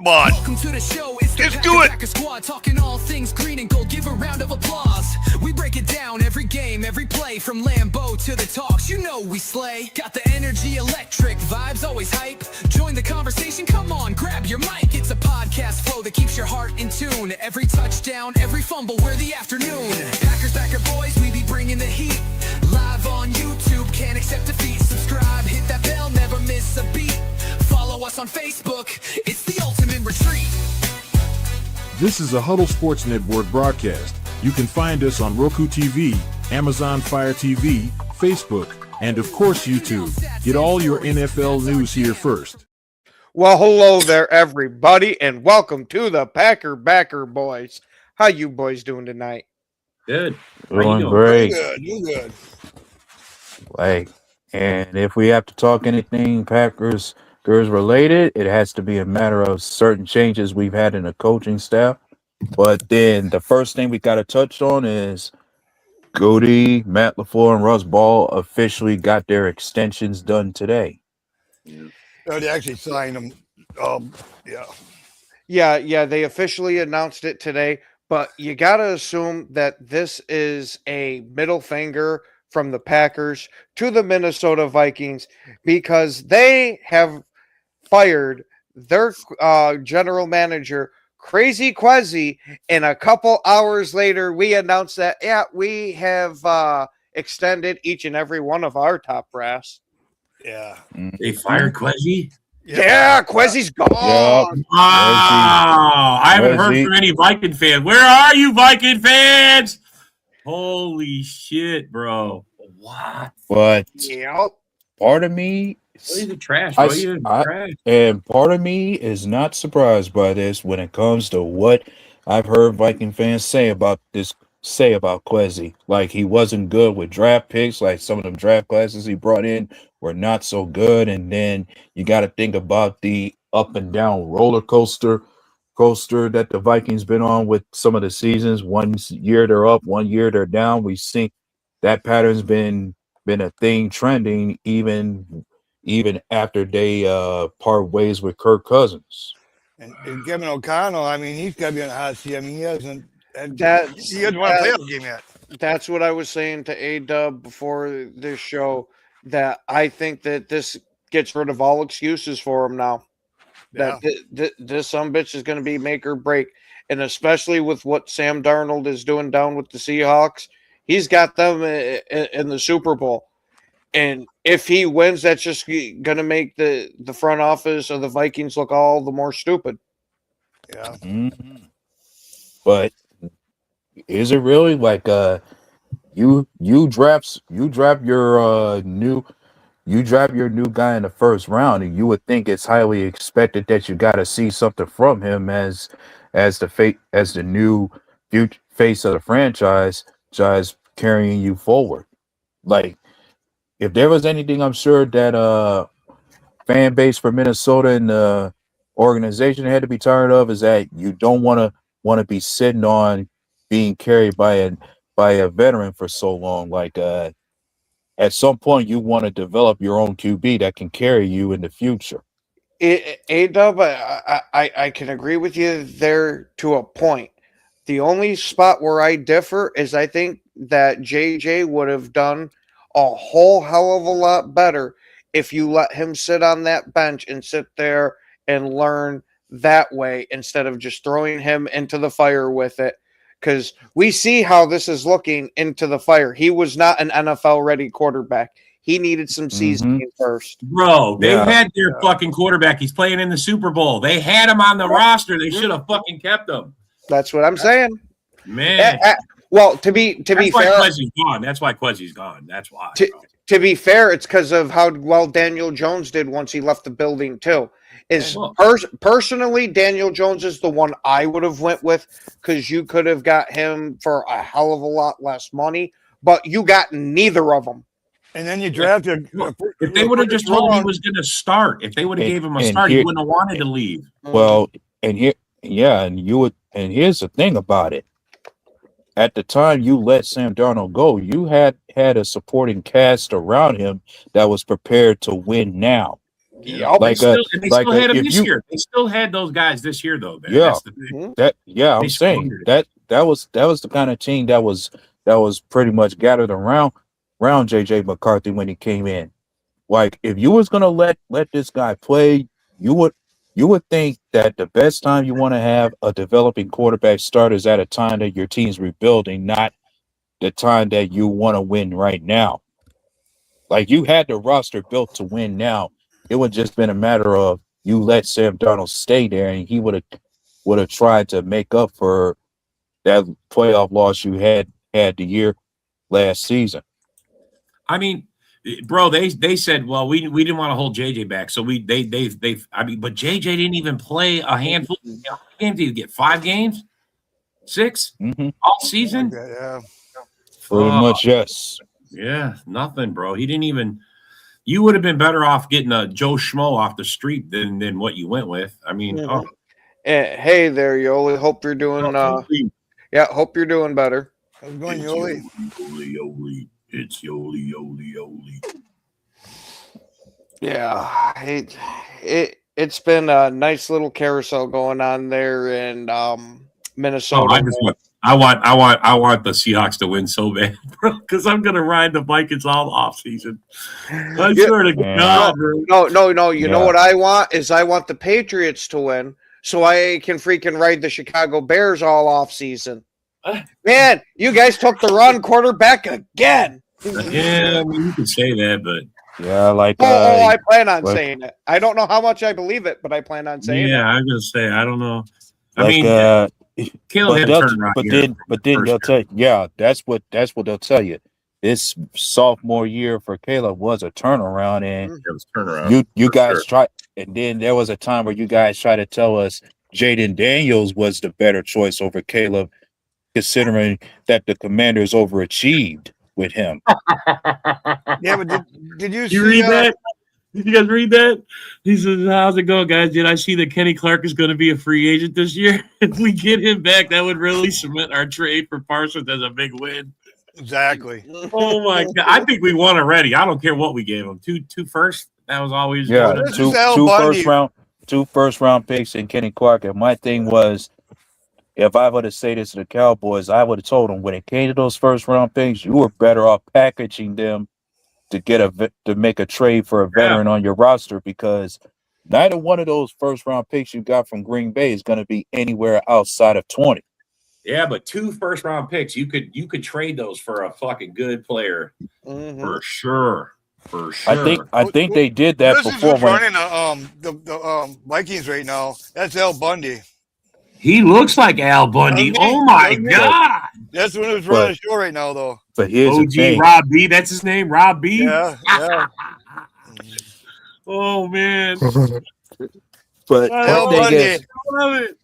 Bud. Welcome to the show. It's the Let's do it. Packer Squad, talking all things green and gold. Give a round of applause. We break it down every game, every play, from Lambeau to the talks. You know we slay. Got the energy, electric vibes, always hype. Join the conversation. Come on, grab your mic. It's a podcast flow that keeps your heart in tune. Every touchdown, every fumble, we're the afternoon. Packer boys, we be bringing the heat. Live on YouTube, can't accept defeat. Subscribe, hit that bell, never miss a beat. Follow us on Facebook, it's the ultimate retreat. This is a Huddle Sports Network broadcast. You can find us on Roku TV, Amazon Fire TV, Facebook, and of course YouTube. Get all your NFL news here first. Well, hello there, everybody, and welcome to the Packer Backer Boys. How you boys doing tonight? Good. Doing great. You good. Like, and if we have to talk anything Packers related, it has to be a matter of certain changes we've had in the coaching staff. But then the first thing we got to touch on is Goody, Matt LaFleur, and Russ Ball officially got their extensions done today. They actually signed them. Yeah, they officially announced it today, but you got to assume that this is a middle finger from the Packers to the Minnesota Vikings because they have fired their general manager, Crazy Quezzy, and a couple hours later we announced that, we have extended each and every one of our top brass. Yeah. They fired Quezzy? Yeah, Quezzy's gone. Yep. Wow. I haven't heard Quezzy. from any Viking fans. Where are you, Viking fans? Holy shit, bro. What? But Yep. part of me, He's a trash, I- bro. He's trash. and part of me is not surprised by this when it comes to what I've heard Viking fans say about Quezzy. Like, he wasn't good with draft picks. Like, some of them draft classes he brought in were not so good. And then you got to think about the up and down roller coaster that the Vikings been on with some of the seasons. 1 year they're up, 1 year they're down. We see that pattern's been a thing trending even after they part ways with Kirk Cousins. And Kevin O'Connell, I mean, he's got to be on the hot seat. I mean, he hasn't won a playoff game yet. That's what I was saying to A-Dub before this show, that I think that this gets rid of all excuses for him now. Yeah. That this bitch is going to be make or break. And especially with what Sam Darnold is doing down with the Seahawks, he's got them in the Super Bowl. And if he wins, that's just going to make the front office of the Vikings look all the more stupid. Yeah. Mhm. But is it really like you draft your new guy in the first round, and you would think it's highly expected that you got to see something from him as the new future face of the franchise, just carrying you forward. Like, if there was anything, I'm sure that fan base for Minnesota and the organization had to be tired of, is that you don't want to be sitting on being carried by a veteran for so long. Like, at some point you want to develop your own QB that can carry you in the future. A-Dub, I can agree with you there to a point. The only spot where I differ is I think that JJ would have done a whole hell of a lot better if you let him sit on that bench and sit there and learn that way instead of just throwing him into the fire with it. Because we see how this is looking into the fire. He was not an NFL-ready quarterback. He needed some seasoning first. Bro, they Yeah. had their fucking quarterback. He's playing in the Super Bowl. They had him on the roster. They should have fucking kept him. That's what I'm saying. Man. Well, to be That's why fair, Quezzy's gone. That's why Quezzy's gone. That's why. to be fair, it's because of how well Daniel Jones did once he left the building too. Personally, Daniel Jones is the one I would have went with, because you could have got him for a hell of a lot less money, but you got neither of them. And then you drafted. If they would have just told him he was going to start, if they would have gave him a start, he wouldn't have wanted to leave. Well, and here's the thing about it. At the time you let Sam Darnold go, you had a supporting cast around him that was prepared to win now. Yup. Like, They like, still had them if this you- year. They still had those guys this year, though. Man. Yeah. That's the thing. I'm They saying squandered that was the kind of team that was pretty much gathered around JJ McCarthy when he came in. Like, if you was gonna let this guy play, you would think that the best time you want to have a developing quarterback start is at a time that your team's rebuilding, not the time that you want to win right now. Like, you had the roster built to win now. It would just been a matter of you let Sam Darnold stay there, and he would have tried to make up for that playoff loss you had the year last season. I mean, bro, they said, well, we didn't want to hold JJ back, so but JJ didn't even play a handful of games. Did he get 5 games? 6 all season? Yeah. Pretty much, yes. Yeah, nothing, bro. He didn't even. You would have been better off getting a Joe Schmo off the street than what you went with. I mean, Hey there, Yoli. Hope you're doing. Hope you're doing better. How's it going, Yoli? Yoli. It's Yoli. Yeah, it's been a nice little carousel going on there in Minnesota. I want the Seahawks to win so bad, bro, because I'm gonna ride the Vikings all off season. I swear to God, bro. No. You know what I want is I want the Patriots to win, so I can freaking ride the Chicago Bears all off season. Man, you guys took the wrong quarterback again. Yeah, I mean, you can say that, but yeah, like I plan on saying it. I don't know how much I believe it, but I plan on saying it. Yeah, I'm gonna say I don't know. Like, I mean, Caleb had to turn around here. But then they'll tell you, that's what they'll tell you. This sophomore year for Caleb was a turnaround, and it was turnaround. You guys tried, and then there was a time where you guys tried to tell us Jaden Daniels was the better choice over Caleb, considering that the Commanders overachieved with him. Yeah, but did you see read that? Did you guys read that? He says, how's it going, guys? Did I see that Kenny Clark is going to be a free agent this year? If we get him back, that would really cement our trade for Parsons as a big win. Exactly. Oh, my God. I think we won already. I don't care what we gave him. Two first. That was always two first round picks and Kenny Clark. And my thing was, if I would have said this to the Cowboys, I would have told them when it came to those first round picks, you were better off packaging them to make a trade for a veteran on your roster, because neither one of those first round picks you got from Green Bay is going to be anywhere outside of 20. Yeah, but 2 first round picks, you could trade those for a fucking good player for sure. For sure. I think they did that This is before. what's running the Vikings right now. That's Al Bundy. He looks like Al Bundy. Oh my God. That's when it was running the show right now, though. But here's the thing. Rob B. That's his name, Rob B. Yeah. Oh man. But Al the thing Bundy. is, I love it.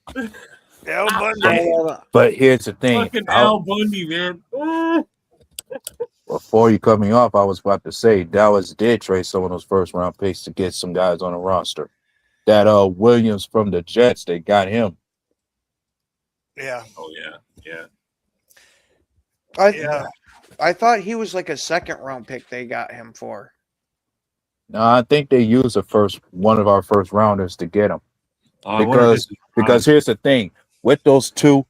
Al Bundy. but here's the thing. Fucking Al Bundy, man. Before you cut me off, I was about to say Dallas did trade some of those first round picks to get some guys on the roster. That Williams from the Jets, they got him. Yeah. Oh yeah. I thought he was like a second round pick they got him for. No, I think they used one of our first rounders to get him. Because here's the thing, with those two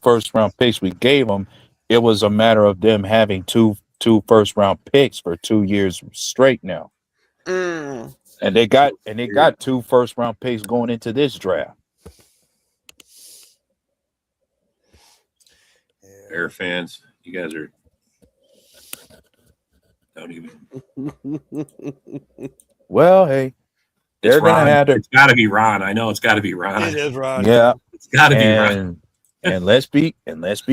first round picks we gave them, it was a matter of them having two first round picks for 2 years straight now. And they got 2 first round picks going into this draft. Bear fans, you guys are don't even. Well, hey, they're gonna have to. It's got to be Ron. I know it's got to be Ron. It is Ron. Yeah, it's got to be Ron. And let's be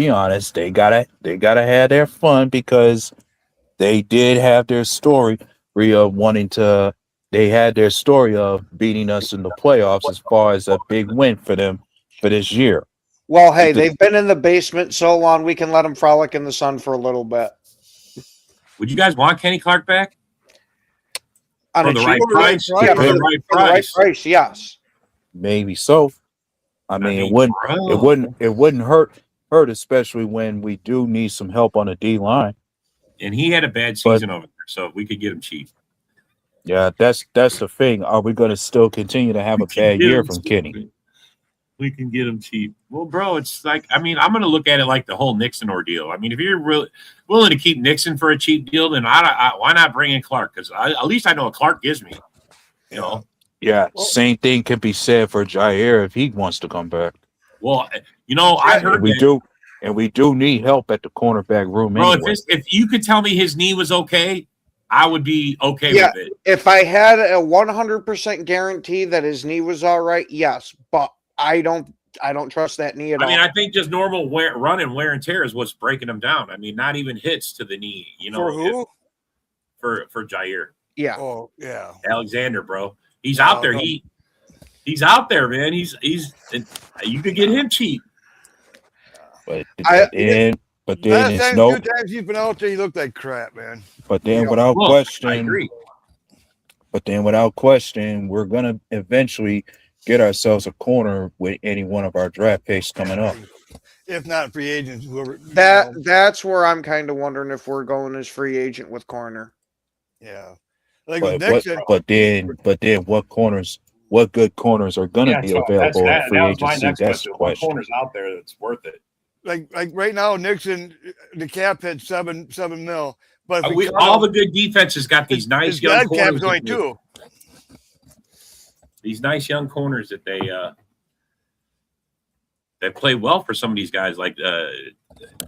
honest, they gotta have their fun, because they did have their story of they had their story of beating us in the playoffs as far as a big win for them for this year. Well, hey, they've been in the basement so long, we can let them frolic in the sun for a little bit. Would you guys want Kenny Clark back? For the right price? Yeah, for the right price, yes. Maybe so. I mean, it wouldn't hurt, especially when we do need some help on the D line. And he had a bad season over there, so we could get him cheap. Yeah, that's the thing. Are we going to still continue to have a bad year from Kenny? We can get him cheap. Well, bro, it's like, I mean, I'm going to look at it like the whole Nixon ordeal. I mean, if you're really willing to keep Nixon for a cheap deal, then why not bring in Clark? Because at least I know what Clark gives me. You know. Yeah, same thing can be said for Jair if he wants to come back. Well, you know, I heard we do need help at the cornerback room. Bro, anyway. if you could tell me his knee was okay, I would be okay with it. If I had a 100% guarantee that his knee was all right, yes, but I don't trust that knee at all. I mean, I think just normal wear and tear is what's breaking him down. I mean, not even hits to the knee. You know, For who? For Jair. Yeah. Oh, yeah. Alexander, bro. He's out there. No. He's out there, man. He's you could get him cheap. But Last then it's time, no. 2 times he's been out there, he looked like crap, man. But then Yeah. without Look, question, I agree. But then without question, we're gonna eventually get ourselves a corner with any one of our draft picks coming up. If not free agents, whoever. That's where I'm kind of wondering if we're going as free agent with corner. Yeah. Like But with Nixon, but then what good corners are gonna be available in free agency? That's the question. Corners out there that's worth it. like right now, Nixon, the cap hit seven mil. But if we All the good defenses got these nice his young dead cap's corners. only 2. These nice young corners that they play well for some of these guys, like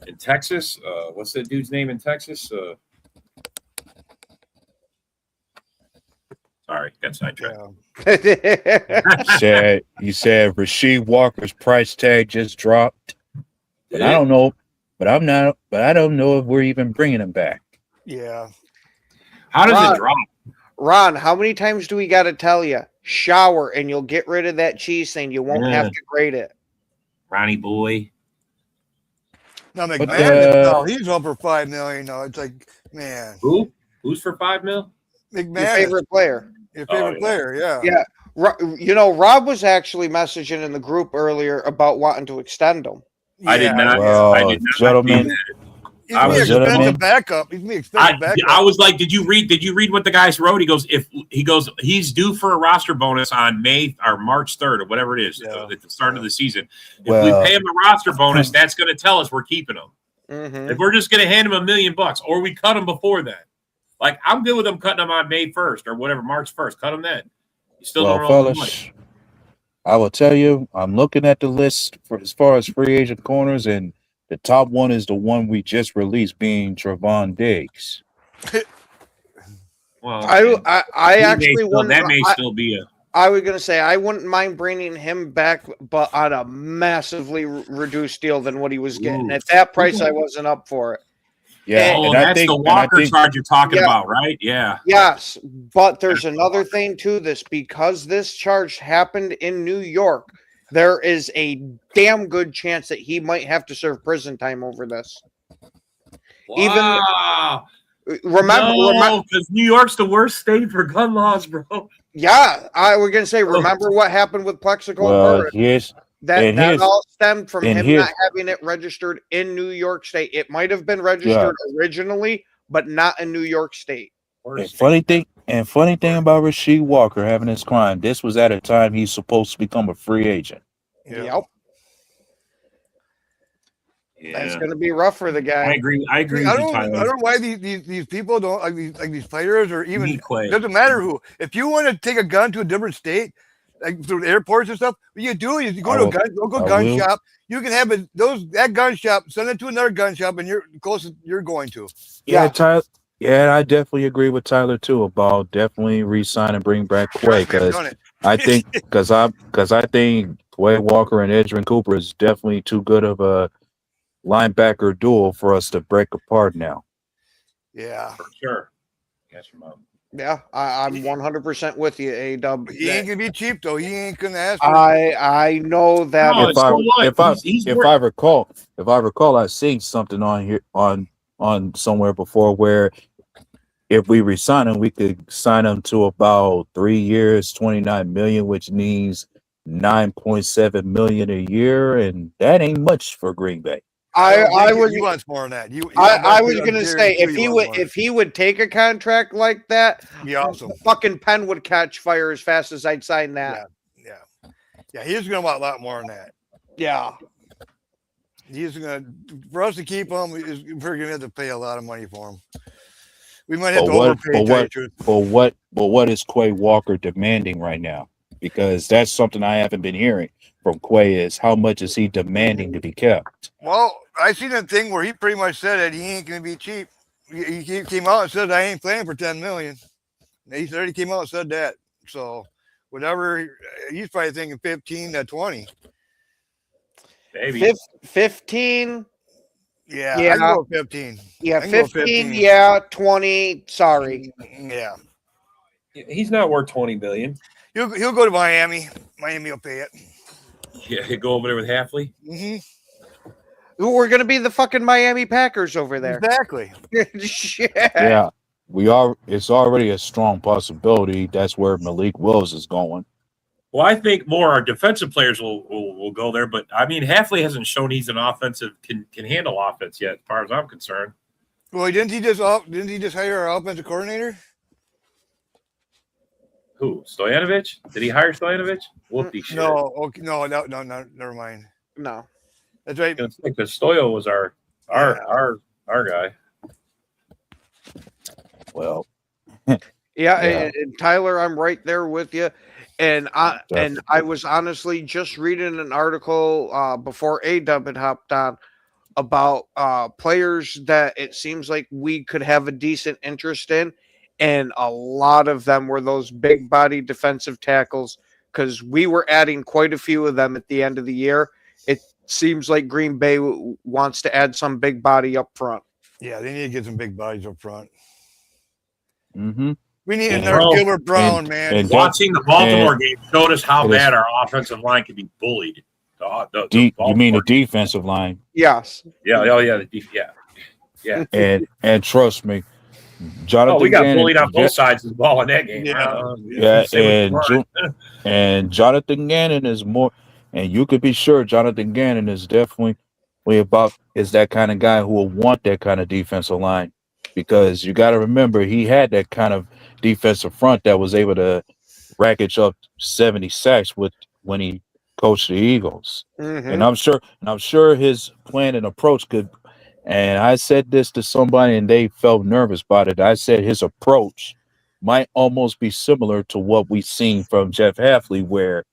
in Texas. What's that dude's name in Texas? Sorry, got sidetracked. Yeah. You said Rasheed Walker's price tag just dropped. But Did I it? don't know. But I don't know if we're even bringing him back. Yeah. How does Ron. it drop? Ron, how many times do we got to tell you? Shower and you'll get rid of that cheese thing. You won't have to grade it. Ronnie Boy. Now But, McMahon, he's over $5 million. No, it's like, man, Who? Who's for $5 mil? McMahon, Your favorite player. your favorite yeah. player, yeah. Yeah. You know, Rob was actually messaging in the group earlier about wanting to extend them. I did not. Well, I did not. gentlemen, He's I me was- expensive gentlemen. backup. He's me expensive backup. I was like, did you read what the guys wrote? He goes, he's due for a roster bonus on May or March 3rd or whatever it is Yeah. at the start of the season. If Well- we pay him a roster bonus, that's going to tell us we're keeping him. Mm-hmm. If we're just going to hand him $1 million or we cut him before then, like I'm good with them cutting him on May 1st or whatever, March 1st. Cut him then. You still well, don't know the money. fellas, I will tell you, I'm looking at the list for as far as free agent corners, and the top one is the one we just released, being Trevon Diggs. Well, I actually that may wouldn't. still be a. I was gonna say I wouldn't mind bringing him back, but on a massively reduced deal than what he was getting. Ooh. At that price, I wasn't up for it. Yeah, Oh, and I that's think, the and I Walker think charge you're talking Yeah. about, right? Yeah. Yes, but there's another thing to this because this charge happened in New York. There is a damn good chance that he might have to serve prison time over this. Even- Wow. Remember, because New York's the worst state for gun laws, bro. yeah, I was gonna say, remember what happened with Plexico well, Burris? here's That and that here's- all stemmed from and him here's- not having it registered in New York State. It might have been registered originally, but not in New York State. and funny thing about Rasheed Walker having his crime. This was at a time he's supposed to become a free agent. Yeah. Yep, that's Yeah. gonna be rough for the I guy. agree. I agree I with you, don't Tyler. know why these people don't like these players or even Need Quay. doesn't matter who. If you want to take a gun to a different state, like through airports and stuff, what you do is you go I to a will- local I gun will. shop. You can have that gun shop send it to another gun shop, and you're closest you're going to. Yeah, Yeah. Tyler. Yeah, I definitely agree with Tyler too about definitely re-sign and bring back Quay, Trust me, I've because done it. I think because I think Quay Walker and Edrin Cooper is definitely too good of a linebacker duel for us to break apart now. Yeah, For sure. Yes, your mom. Yeah, I'm 100% with you, A-Dub. he ain't gonna be cheap though. He ain't gonna ask. For I know that. No, If so I what? if I He's if worth- I recall, I've seen something on here on somewhere before where if we resign him, we could sign him to about 3 years, 29 million, which means 9.7 million a year, and that ain't much for Green Bay. I was he wants more than that. I was gonna say if he would take a contract like that, be awesome. the fucking pen would catch fire as fast as I'd sign that. Yeah, he's gonna want a lot more than that. Yeah. He's gonna for us to keep him. We're gonna have to pay a lot of money for him. We might have to overpay. But what is Quay Walker demanding right now? Because that's something I haven't been hearing from Quay. Is how much is he demanding to be kept? Well, I seen a thing where he pretty much said that he ain't gonna be cheap. He came out and said I ain't playing for 10 million. He already came out and said that. So whatever, he's probably thinking 15 to 20. Maybe 15. Yeah, Yeah. I can go 15. Yeah, I can go 15. Yeah, 20. Sorry. Yeah, He's not worth 20 million. he'll go to Miami. Miami will pay it. yeah, go over there with Halfley. We're gonna be the fucking Miami Packers over there. Exactly. Shit. Yeah, it's already a strong possibility. That's where Malik Willis is going. Well, I think more our defensive players will go there, but I mean Halfley hasn't shown he's an offensive can handle offense yet, as far as I'm concerned. Well, didn't he just hire our offensive coordinator? Who? Stoyanovich? Did he hire Stoyanovich? Whoopty shit. No, okay, no, never mind. No. That's right. Because Stoyo was our guy. Well, Yeah, and Tyler, I'm right there with you. And I was honestly just reading an article before A-Dub had hopped on about players that it seems like we could have a decent interest in, and a lot of them were those big body defensive tackles because we were adding quite a few of them at the end of the year. It seems like Green Bay wants to add some big body up front. Yeah, they need to get some big bodies up front. mm-hmm. We need another Gilbert Brown, man. and Watching the Baltimore game showed us how bad our offensive line can be bullied. You mean the defensive line? Yes. Yeah. Oh, yeah. Yeah. And trust me, Jonathan. We got Gannon, bullied on both sides of the ball in that game. And Jonathan Gannon is more, and you could be sure Jonathan Gannon is definitely is that kind of guy who will want that kind of defensive line, because you got to remember he had that kind of defensive front that was able to rackage up 70 sacks when he coached the Eagles. Mm-hmm. And I'm sure his plan and approach could. And I said this to somebody, and they felt nervous about it. I said his approach might almost be similar to what we've seen from Jeff Halfley, where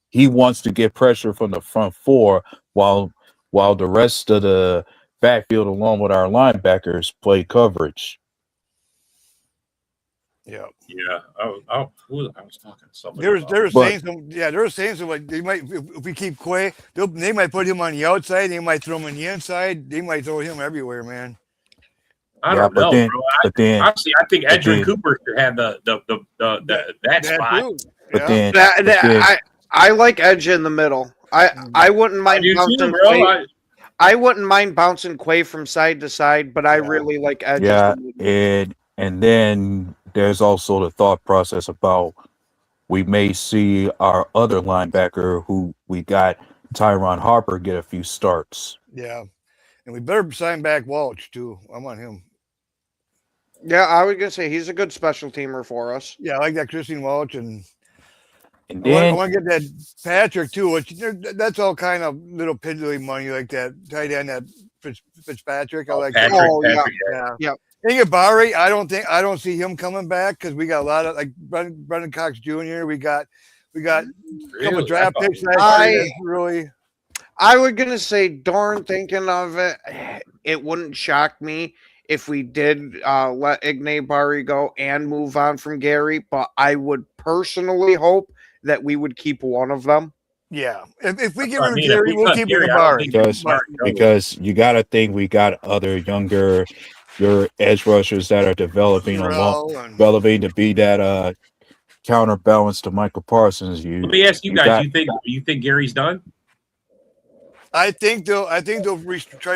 he wants to get pressure from the front four while the rest of the backfield, along with our linebackers, play coverage. Yeah. Yeah. I was talking to somebody. They were saying some like they might if we keep Quay, they might put him on the outside, they might throw him on the inside, they might throw him everywhere, man. I don't know, bro. Honestly, I think Edgerrin Cooper should have that spot. I like Edge in the middle. I wouldn't mind bouncing Quay. I wouldn't mind bouncing Quay from side to side, but I really like Edge. Yeah, and then there's also the thought process about we may see our other linebacker who we got, Tyron Harper, get a few starts. Yeah, and we better sign back Walsh too. I want him. Yeah, I was gonna say he's a good special teamer for us. Yeah, I like that Christine Walsh, and then I want to get that Patrick too. Which that's all kind of little piddly money, like that tight end, that Fitzpatrick. I like Patrick, that. Patrick, yeah. Ingabari, I don't see him coming back because we got a lot of like Brendan Cox Jr. We got a couple draft picks. Really, I was gonna say, darn, thinking of it, it wouldn't shock me if we did let Ingabari go and move on from Gary, but I would personally hope that we would keep one of them. Yeah, if we get rid of Gary, we'll keep Ingabari. Because you got to think we got other younger your edge rushers that are developing to be that counterbalance to Michael Parsons. Let me ask you guys: you think Gary's done? I think they'll try to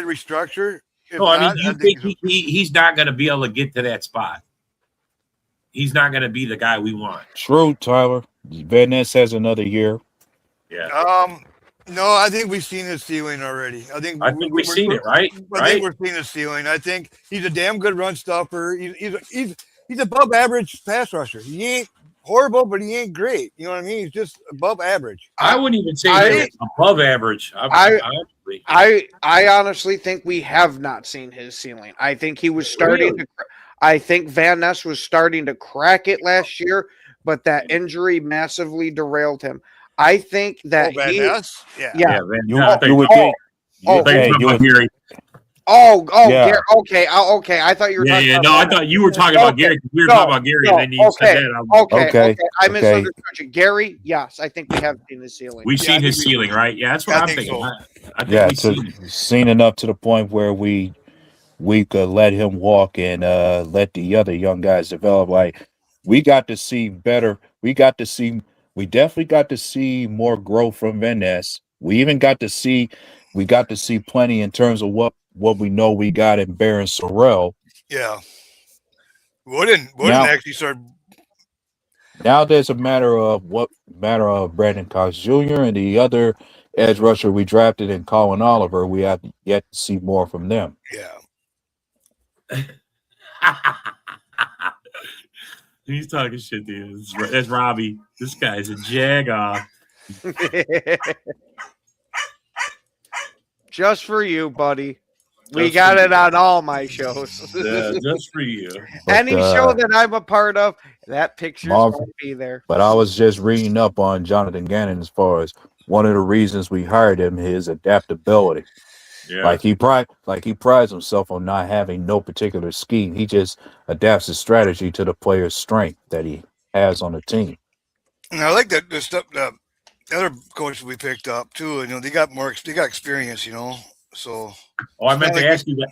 restructure. No, I mean, you think he's not going to be able to get to that spot? He's not going to be the guy we want. True, Tyler. Van Ness has another year. Yeah. No, I think we've seen his ceiling already. I think we've seen it, right? I Right? think we're seeing his ceiling. I think he's a damn good run stopper. He's above average pass rusher. He ain't horrible, but he ain't great. You know what I mean? He's just above average. I wouldn't even say I- they're above average. Honestly. I honestly think we have not seen his ceiling. I think he was starting to. I think Van Ness was starting to crack it last year, but that injury massively derailed him. I think that Van he. Ness? Yeah. Yeah. man. You, I thought you would oh, think. oh, Hey, you would- Gary. Oh, Yeah. Gary, okay, okay. I thought you were. Yeah, talking yeah. about No, I Van Ness. thought you were talking about Okay. Gary. 'Cause we were No, talking about Gary, no, and then you said okay. that. I was- Okay, Okay, okay. I okay. misunderstood you. Gary, yes, I think we have seen his ceiling. We've Yeah, seen I his think we- ceiling, right? Yeah, that's what I I'm think thinking. so. I think Yeah, we've seen it. seen enough to the point where we could let him walk and let the other young guys develop. Like we got to see better. We definitely got to see more growth from Van Ness. We even got to see plenty in terms of what we know we got in Baron Sorrell. Yeah. Wouldn't Now- actually start. Now there's a matter of Brandon Cox Jr. and the other edge rusher we drafted in Colin Oliver. We have yet to see more from them. Yeah. He's talking shit, dude. That's Robbie. This guy's a jag off. Just for you, buddy. We Just got for it you. on all my shows. Yeah, just for you. But, Any show that I'm a part of, that picture's Marv- going to be there. But I was just reading up on Jonathan Gannon as far as one of the reasons we hired him, his adaptability. Yeah. Like he prides himself on not having no particular scheme. He just adapts his strategy to the player's strength that he has on the team. And I like that the stuff the other coaches we picked up too. You know, they got experience. You know, so Oh, I meant It's to not ask you that.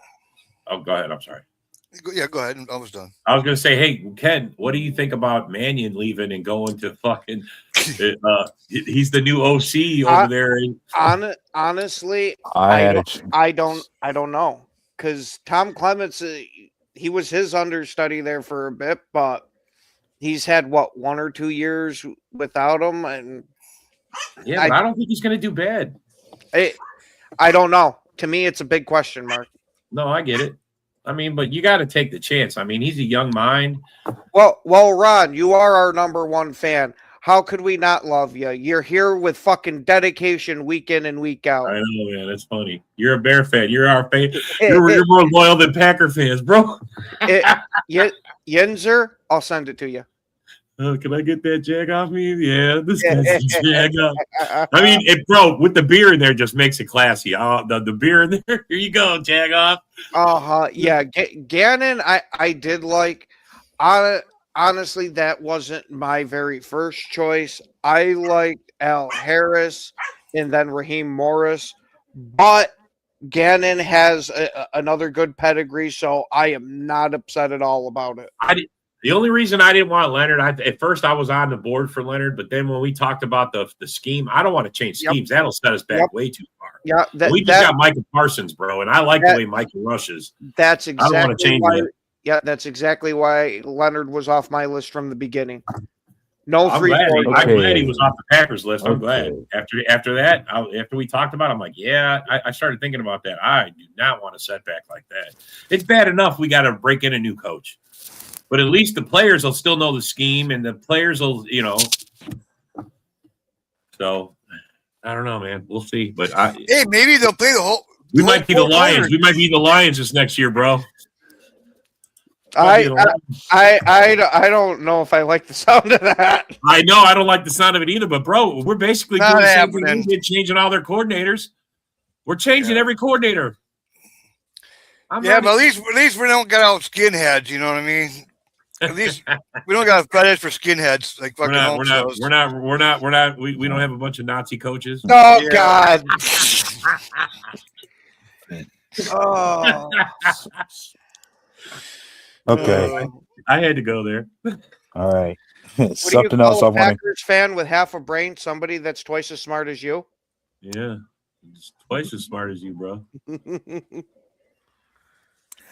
Oh, go ahead. I'm sorry. yeah. Go ahead. I was done. I was going to say, hey, Ken, what do you think about Mannion leaving and going to fucking? He's the new OC over there. Honestly, I don't know, because Tom Clements, he was his understudy there for a bit, but he's had 1 or 2 years without him, and Yeah, but I don't think he's going to do bad. I don't know. To me, it's a big question mark. No, I get it. I mean, but you got to take the chance. I mean, he's a young mind. Well, Ron, you are our number one fan. How could we not love you? You're here with fucking dedication week in and week out. I know, man. That's funny. You're a Bear fan. You're our fan. You're more loyal than Packer fans, bro. Yinzer, I'll send it to you. Can I get that jag off me? Yeah, this guy's a jag off. I mean, bro, with the beer in there just makes it classy. The beer in there. Here you go, jag off. Yeah, Gannon, I did like. Honestly, that wasn't my very first choice. I liked Al Harris and then Raheem Morris, but Gannon has another good pedigree, so I am not upset at all about it. The only reason I didn't want Leonard, at first I was on the board for Leonard, but then when we talked about the scheme, I don't want to change schemes. That'll set us back way too far. Yeah, We just got Micah Parsons, bro, and I like the way Micah rushes. That's I don't want to exactly change why. that. Yeah, that's exactly why Leonard was off my list from the beginning. No I'm 340. glad, I'm glad he was off the Packers list. I'm glad. Okay. After that, after we talked about it, I'm like, yeah, I started thinking about that. I do not want a setback like that. It's bad enough we got to break in a new coach. But at least the players will still know the scheme, and the players will, So, I don't know, man. We'll see. But Hey, maybe they'll play the whole. we might be the whole Lions. quarter. We might be the Lions this next year, bro. I don't know if I like the sound of that. I know I don't like the sound of it either, but bro, we're basically Not doing the same thing. happening. We're changing all their coordinators. We're changing every coordinator. Yeah, but at least we don't get out skinheads. You know what I mean? At least we don't got a fetish for skinheads like we're fucking not. Holmes does. We're not. We don't have a bunch of Nazi coaches. Oh Yeah. God. Oh. Okay. I had to go there. All right. What do Something you else I call a want to. Packers fan with half a brain? Somebody that's twice as smart as you. Yeah, it's twice as smart as you, bro.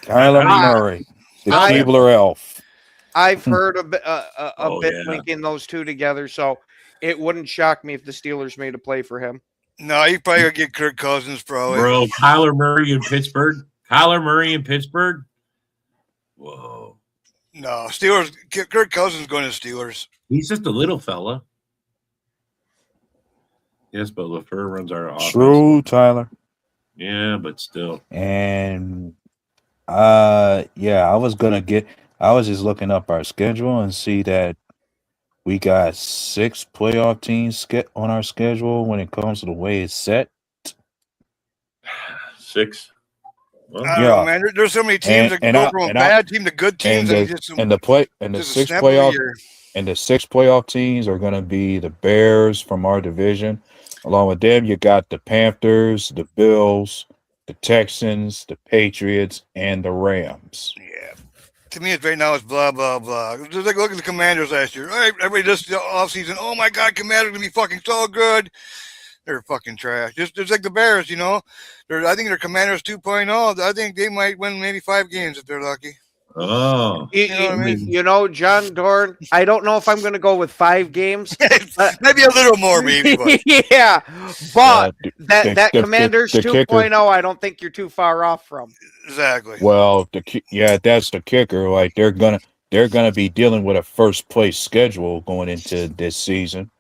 Kyler I- Murray, the I- Keebler elf. I've heard a bit Oh, yeah. linking those two together, so it wouldn't shock me if the Steelers made a play for him. No, you probably gonna get Kirk Cousins, probably. Bro, Kyler Murray in Pittsburgh. Kyler Murray in Pittsburgh. Whoa. No, Steelers. Kirk Cousins going to Steelers. He's just a little fella. Yes, but LaFleur runs our offense. True, Tyler. Yeah, but still. And yeah, I was just looking up our schedule and see that we got 6 playoff teams on our schedule when it comes to the way it's set. 6. Well, I don't know, man. There's so many teams that go from a bad team to good teams, and the 6 playoff year. and the 6 playoff teams are going to be the Bears from our division. Along with them, you got the Panthers, the Bills, the Texans, the Patriots, and the Rams. Yeah. To me, it's right now it's blah blah blah. Just like look at the Commanders last year. All right, everybody this offseason. Oh my God, Commanders gonna be fucking so good. They're fucking trash. Just like the Bears, you know. I think they're Commanders 2.0. I think they might win maybe 5 games if they're lucky. oh. You know what I mean? You know, John Dorn, I don't know if I'm going to go with 5 games. Maybe a little more, maybe. But. Yeah, but that the Commanders kicker- 2.0, I don't think you're too far off from. Exactly. Well, that's the kicker. Like they're gonna be dealing with a first place schedule going into this season.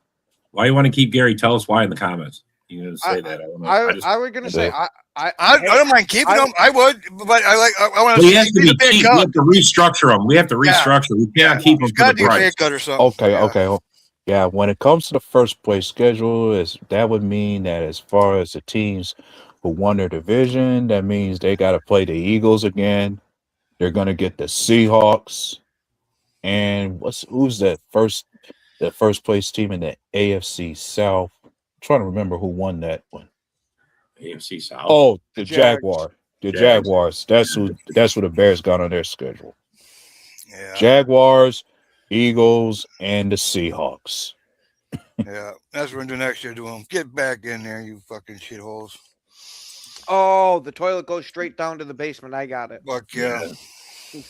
Why you want to keep Gary? Tell us why in the comments. You gonna say that? I don't know. I was going to say, I don't mind keeping them. I would, but I want to we have to see be the big cheap. cut. We have to restructure them. We have to restructure. We can't keep them It's got for to the be a big price. cut or something. Okay. Yeah, when it comes to the first place schedule, that would mean that as far as the teams who won their division, that means they got to play the Eagles again. They're going to get the Seahawks, and who's the first place team in the AFC South? I'm trying to remember who won that one. AFC South. Oh, the Jags. Jaguars. That's who the Bears got on their schedule. Yeah. Jaguars, Eagles, and the Seahawks. Yeah. That's what we're going to do next year to them. Get back in there, you fucking shitholes. oh, the toilet goes straight down to the basement. I got it. Fuck yeah.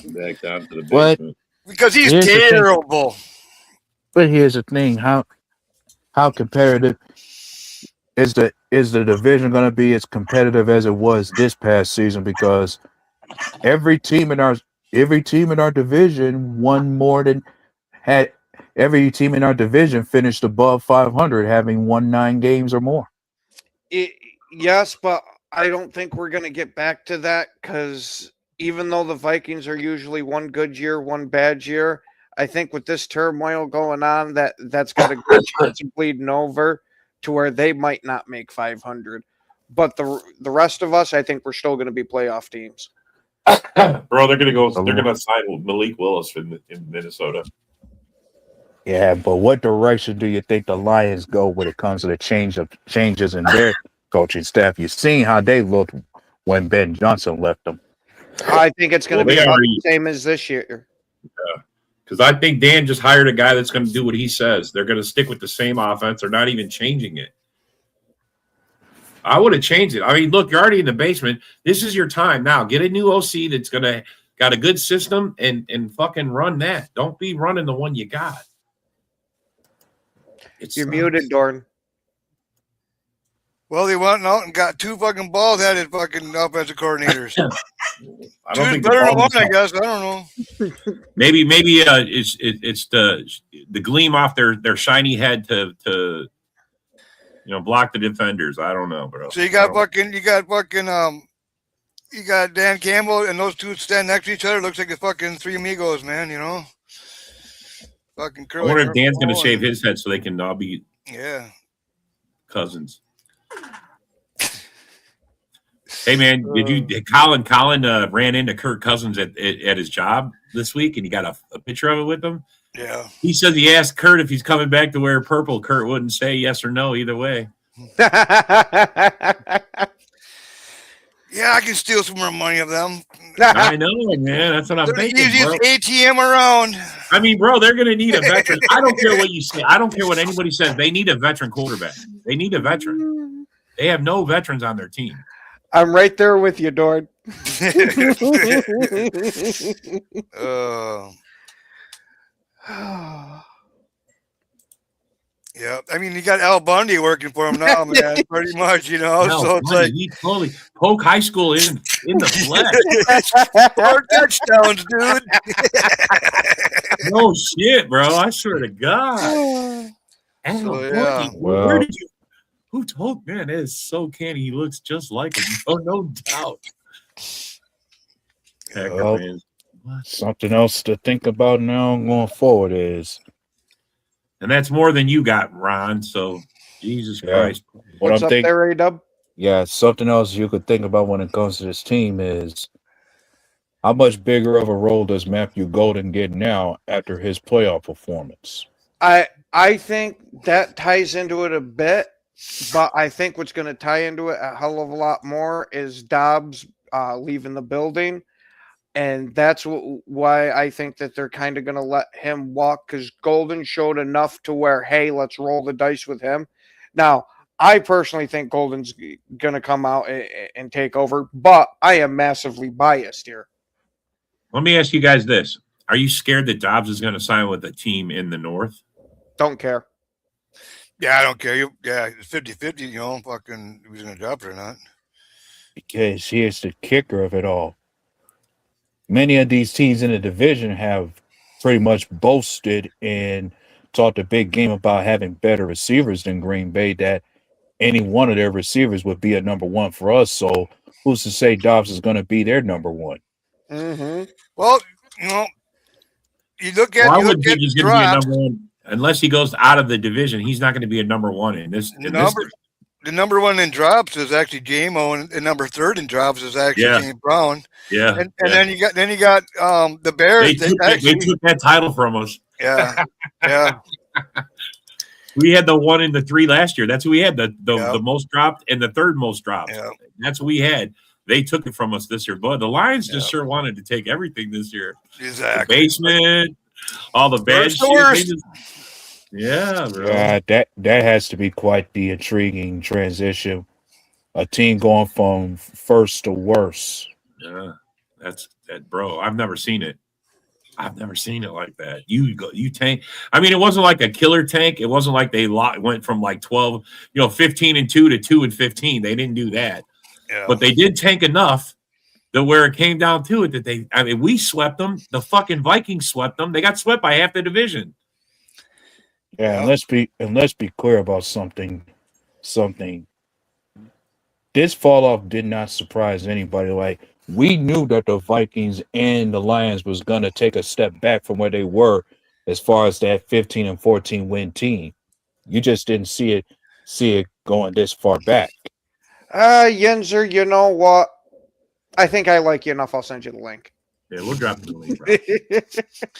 Back down to the What? basement. Because he's Here's the thing. terrible. But here's the thing: how competitive is the division going to be as competitive as it was this past season? Because every team in our division won more than had. Every team in our division finished above 500, having won 9 games or more. Yes, but I don't think we're going to get back to that because even though the Vikings are usually one good year, one bad year, I think with this turmoil going on, that's got a good chance of bleeding over to where they might not make 500. But the rest of us, I think we're still going to be playoff teams. Bro, they're gonna go. They're gonna sign Malik Willis in Minnesota. Yeah, but what direction do you think the Lions go when it comes to the changes in their coaching staff? You've seen how they looked when Ben Johnson left them. I think it's going to Well, be they about already- the same as this year. Because I think Dan just hired a guy that's going to do what he says. They're going to stick with the same offense. They're not even changing it. I would have changed it. I mean, look, you're already in the basement. This is your time now. Get a new OC that's got a good system and fucking run that. Don't be running the one you got. You're muted, Dorn. Well, they went out and got 2 fucking bald-headed fucking offensive coordinators. I don't Two's think better than the one, problem I guess. I don't know. maybe it's the gleam off their shiny head to block the defenders. I don't know, bro. So you got Dan Campbell and those 2 stand next to each other. Looks like the fucking 3 amigos, man. You know, fucking I curly. wonder if Dan's going to purple shave and- his head so they can all be Yeah. cousins. Hey man, Colin ran into Kirk Cousins at his job this week, and he got a picture of it with him. Yeah. He says he asked Kurt if he's coming back to wear purple. Kurt wouldn't say yes or no either way. Yeah, I can steal some more money of them. I know, man. That's what I'm They're the thinking, bro. easiest ATM around. I mean, bro, they're going to need a veteran. I don't care what you say. I don't care what anybody says. They need a veteran quarterback. They need a veteran. They have no veterans on their team. I'm right there with you, Dorn. Yeah, I mean, you got Al Bundy working for him now, man. Pretty much, you know. Hell, So it's buddy, like he totally Polk High School in the flesh. 4 touchdowns, dude. No shit, bro. I swear to God. Al So, Bundy, yeah. where Well- did you? Who told? Man, that is so canny. He looks just like him. Oh, no doubt. Packer Well, fans. What? Something else to think about now going forward is And that's more than you got, Ron. So, Jesus Yeah. Christ. what What's I'm up thinking. there, A-Dub? Yeah, something else you could think about when it comes to this team is how much bigger of a role does Matthew Golden get now after his playoff performance? I think that ties into it a bit, but I think what's going to tie into it a hell of a lot more is Dobbs leaving the building. And that's why I think that they're kind of going to let him walk, because Golden showed enough to where, hey, let's roll the dice with him. Now, I personally think Golden's going to come out and take over, but I am massively biased here. Let me ask you guys this. Are you scared that Dobbs is going to sign with a team in the North? Don't care. Yeah, I don't care. Yeah, it's 50-50, you know, fucking who's going to drop it or not. Because here's the kicker of it all. Many of these teams in the division have pretty much boasted and talked a big game about having better receivers than Green Bay, that any one of their receivers would be a number one for us. So who's to say Dobbs is going to be their number one? Mm-hmm. Well, you know, you look at Well, I you look wouldn't at think he's going to be a drops. number one unless he goes out of the division. He's not going to be a number one in this. The number one in drops is actually J-Mo, and number third in drops is actually Yeah. James Brown. Yeah, And yeah. then you got the Bears. They took that title from us. yeah, yeah. We had the 1 and the 3 last year. That's who we had, the Yeah. most dropped and the third most dropped. Yeah. That's what we had. They took it from us this year. But the Lions just Yeah. sure wanted to take everything this year. The Exactly. basement, all the bad Worst shit. the They worst. just- yeah, bro. That has to be quite the intriguing transition. A team going from first to worst. Yeah, that's that, bro. I've never seen it. I've never seen it like that. You tank. I mean, it wasn't like a killer tank. It wasn't like they went from like 12, 15-2 to 2-15. They didn't do that, Yeah. but they did tank enough that where it came down to it that we swept them. The fucking Vikings swept them. They got swept by half the division. Yeah, and let's be clear about something. This fall off did not surprise anybody. Like, we knew that the Vikings and the Lions was gonna take a step back from where they were as far as that 15 and 14 win team. You just didn't see it going this far back. Yenzer, you know what? I think I like you enough. I'll send you the link. Yeah, we'll drop the link. Bro.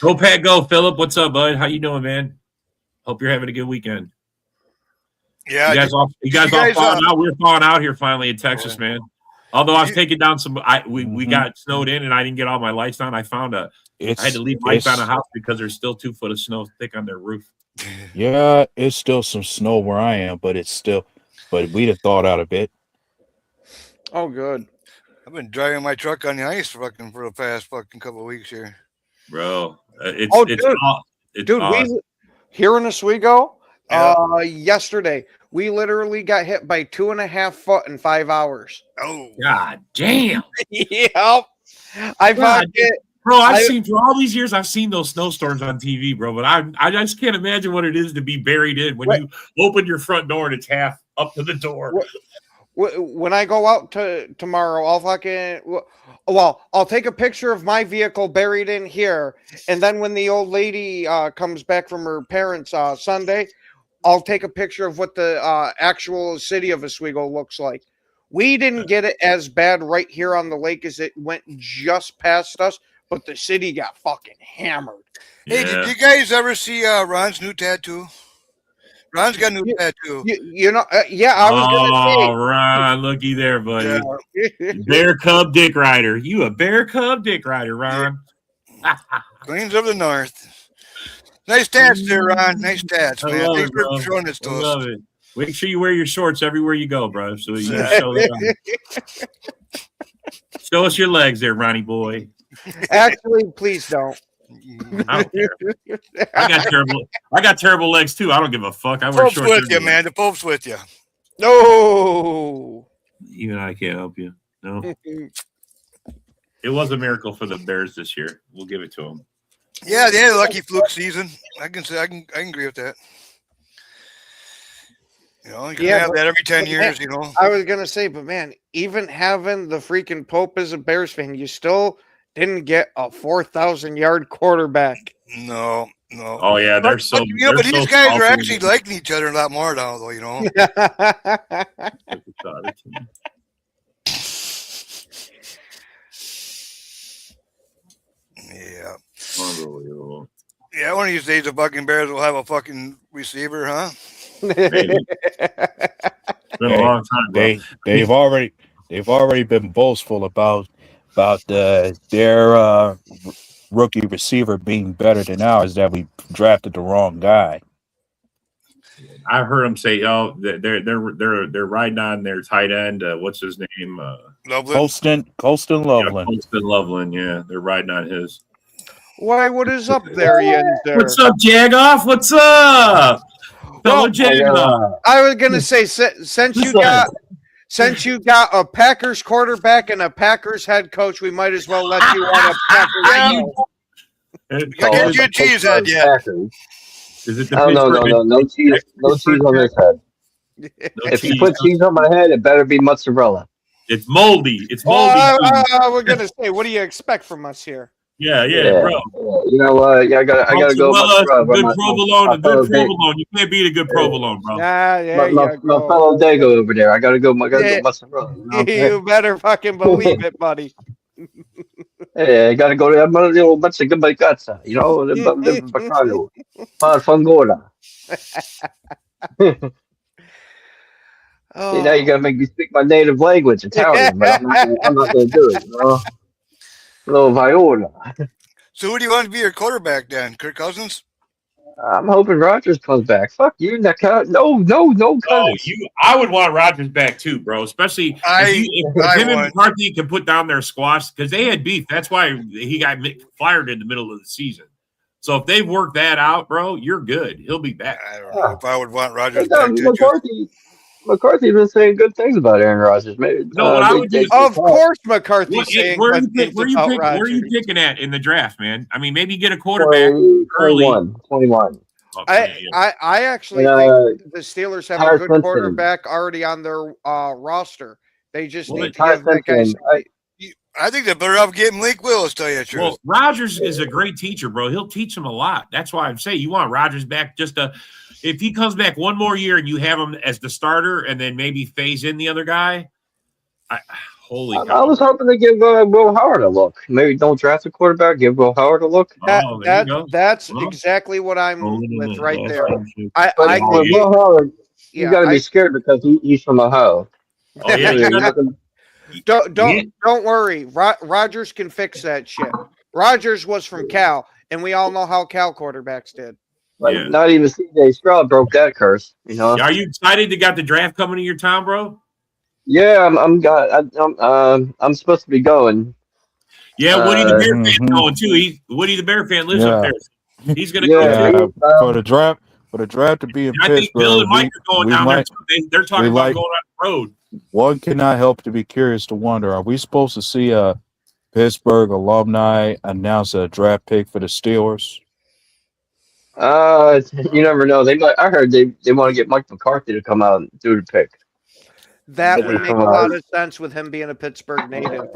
Go Pat, go Philip. What's up, bud? How you doing, man? Hope you're having a good weekend. Yeah. You guys all falling out. We're falling out here finally in Texas, man. Although I was taking down some, we got snowed in and I didn't get all my lights on. I found I had to leave lights on a house because there's still 2 foot of snow thick on their roof. Yeah, it's still some snow where I am, but we'd have thawed out a bit. Oh, good. I've been driving my truck on the ice for the past couple of weeks here. Bro, it's Dude, awesome. Here in Oswego, Yeah. yesterday, we literally got hit by 2.5 foot in 5 hours. Oh, God damn. Yep. I God, found it. Bro, I've seen for all these years, I've seen those snowstorms on TV, bro. But I just can't imagine what it is to be buried in when you open your front door and it's half up to the door. When I go out tomorrow, I'll take a picture of my vehicle buried in here, and then when the old lady comes back from her parents' Sunday, I'll take a picture of what the actual city of Oswego looks like. We didn't get it as bad right here on the lake as it went just past us, but the city got fucking hammered. Hey, did you guys ever see Ron's new tattoo? Ron's got a new tattoo. I was Oh, Ron, looky there, buddy. Yeah. Bear Cub Dick Rider. You a Bear Cub Dick Rider, Ron. Queens of the North. Nice tats there, Ron. Nice tats, I man. love Thanks it, bro. for showing this to I us. love it. Make sure you wear your shorts everywhere you go, bro. So you Yeah. show them. Show us your legs there, Ronnie boy. Actually, please don't. I don't care. I got terrible legs too. I don't give a fuck. I wear Pope's shorts. with you, everywhere. man. The Pope's with you. No. Even I can't help you. No. It was a miracle for the Bears this year. We'll give it to them. Yeah, they had a lucky fluke season. I can agree with that. You know, you can Yeah, have but- that every 10 but years, you know. I was gonna say, but man, even having the freaking Pope as a Bears fan, you still didn't get a 4,000-yard quarterback. No. Oh yeah, they're so. But, you know, they're but so these guys are salty. actually liking each other a lot more now, though, you know. Yeah. Unbelievable. Yeah, one of these days the fucking Bears will have a fucking receiver, huh? Maybe. It's been a long time. Bro. They've already been boastful about their rookie receiver being better than ours, that we drafted the wrong guy. I heard them say, "Oh, they're riding on their tight end. What's his name? Loveland. Colston Loveland. Colston Loveland. Yeah, they're riding on his. Why? What is up there, Yenzer? What's up, Jagoff? What's up, fellow Jagoff? I was gonna say, since you got a Packers quarterback and a Packers head coach, we might as well let you on a Packers. I get your cheese head, yeah. Is it the Oh no, Pittsburgh- no cheese on this head. No If you cheese. put cheese on my head, it better be mozzarella. It's moldy. It's moldy. We're gonna say, what do you expect from us here? Yeah, bro. You know what? Yeah, I gotta go. Mozzarella, Mozzarella. good provolone, a my good fellow Dave- provolone. You can't beat a good provolone, bro. There my you go. fellow Dago over there. I gotta go. I gotta Yeah. go mozzarella. You know what I'm saying? You better fucking believe it, buddy. Hey, I gotta go to that little bunch of good guts. You know, the Bacano, Fangola. Oh. Now you gotta make me speak my native language, Italian, but I'm not gonna do it. You know? Little Viola. So who do you want to be your quarterback then? Kirk Cousins? I'm hoping Rogers comes back. Fuck you, no, Oh, Cousins. I would want Rodgers back too, bro. Especially if him and McCarthy can put down their squash because they had beef. That's why he got fired in the middle of the season. So if they've worked that out, bro, you're good. He'll be back. I don't know if I would want Rodgers Yeah, back there. McCarthy's been saying good things about Aaron Rodgers. Maybe No, what I would do is- Of course, McCarthy's Where saying are good things about you Rodgers. picking at in the draft, man? I mean, maybe get a quarterback early. 21. Okay, yeah. I actually And, think the Steelers have a Tyler good Simpson. quarterback already on their roster. They just Well, need to Tyler give that guy Simpson, some. I think they're better off getting Link Willis, tell you the truth. Well, Rodgers is a great teacher, bro. He'll teach them a lot. That's why I'm saying you want Rodgers back if he comes back one more year and you have him as the starter and then maybe phase in the other guy. Holy I cow. was hoping to give Will Howard a look. Maybe don't draft a quarterback, give Will Howard a look. Oh, there you go. That's Well, exactly what I'm with right there. But I with think, Will Howard, you yeah, got to be scared because he's from Ohio. Oh, yeah, you gotta- don't worry. Rodgers can fix that shit. Rodgers was from Cal, and we all know how Cal quarterbacks did. Like, Yeah. not even CJ Stroud broke that curse. You know. Are you excited to got the draft coming to your town, bro? Yeah, I'm supposed to be going. Yeah, Woody the Bear fan's mhm. going too. Woody the Bear fan lives up Yeah. there. He's gonna Yeah, go too. For the draft to be in I think Bill Pittsburgh, and Mike are going we down might- there too. They're talking we about like- going on the road. one cannot help to be curious to wonder: are we supposed to see a Pittsburgh alumni announce a draft pick for the Steelers? You never know. They might. I heard they want to get Mike McCarthy to come out and do the pick. That Yeah. would make a lot of sense with him being a Pittsburgh native.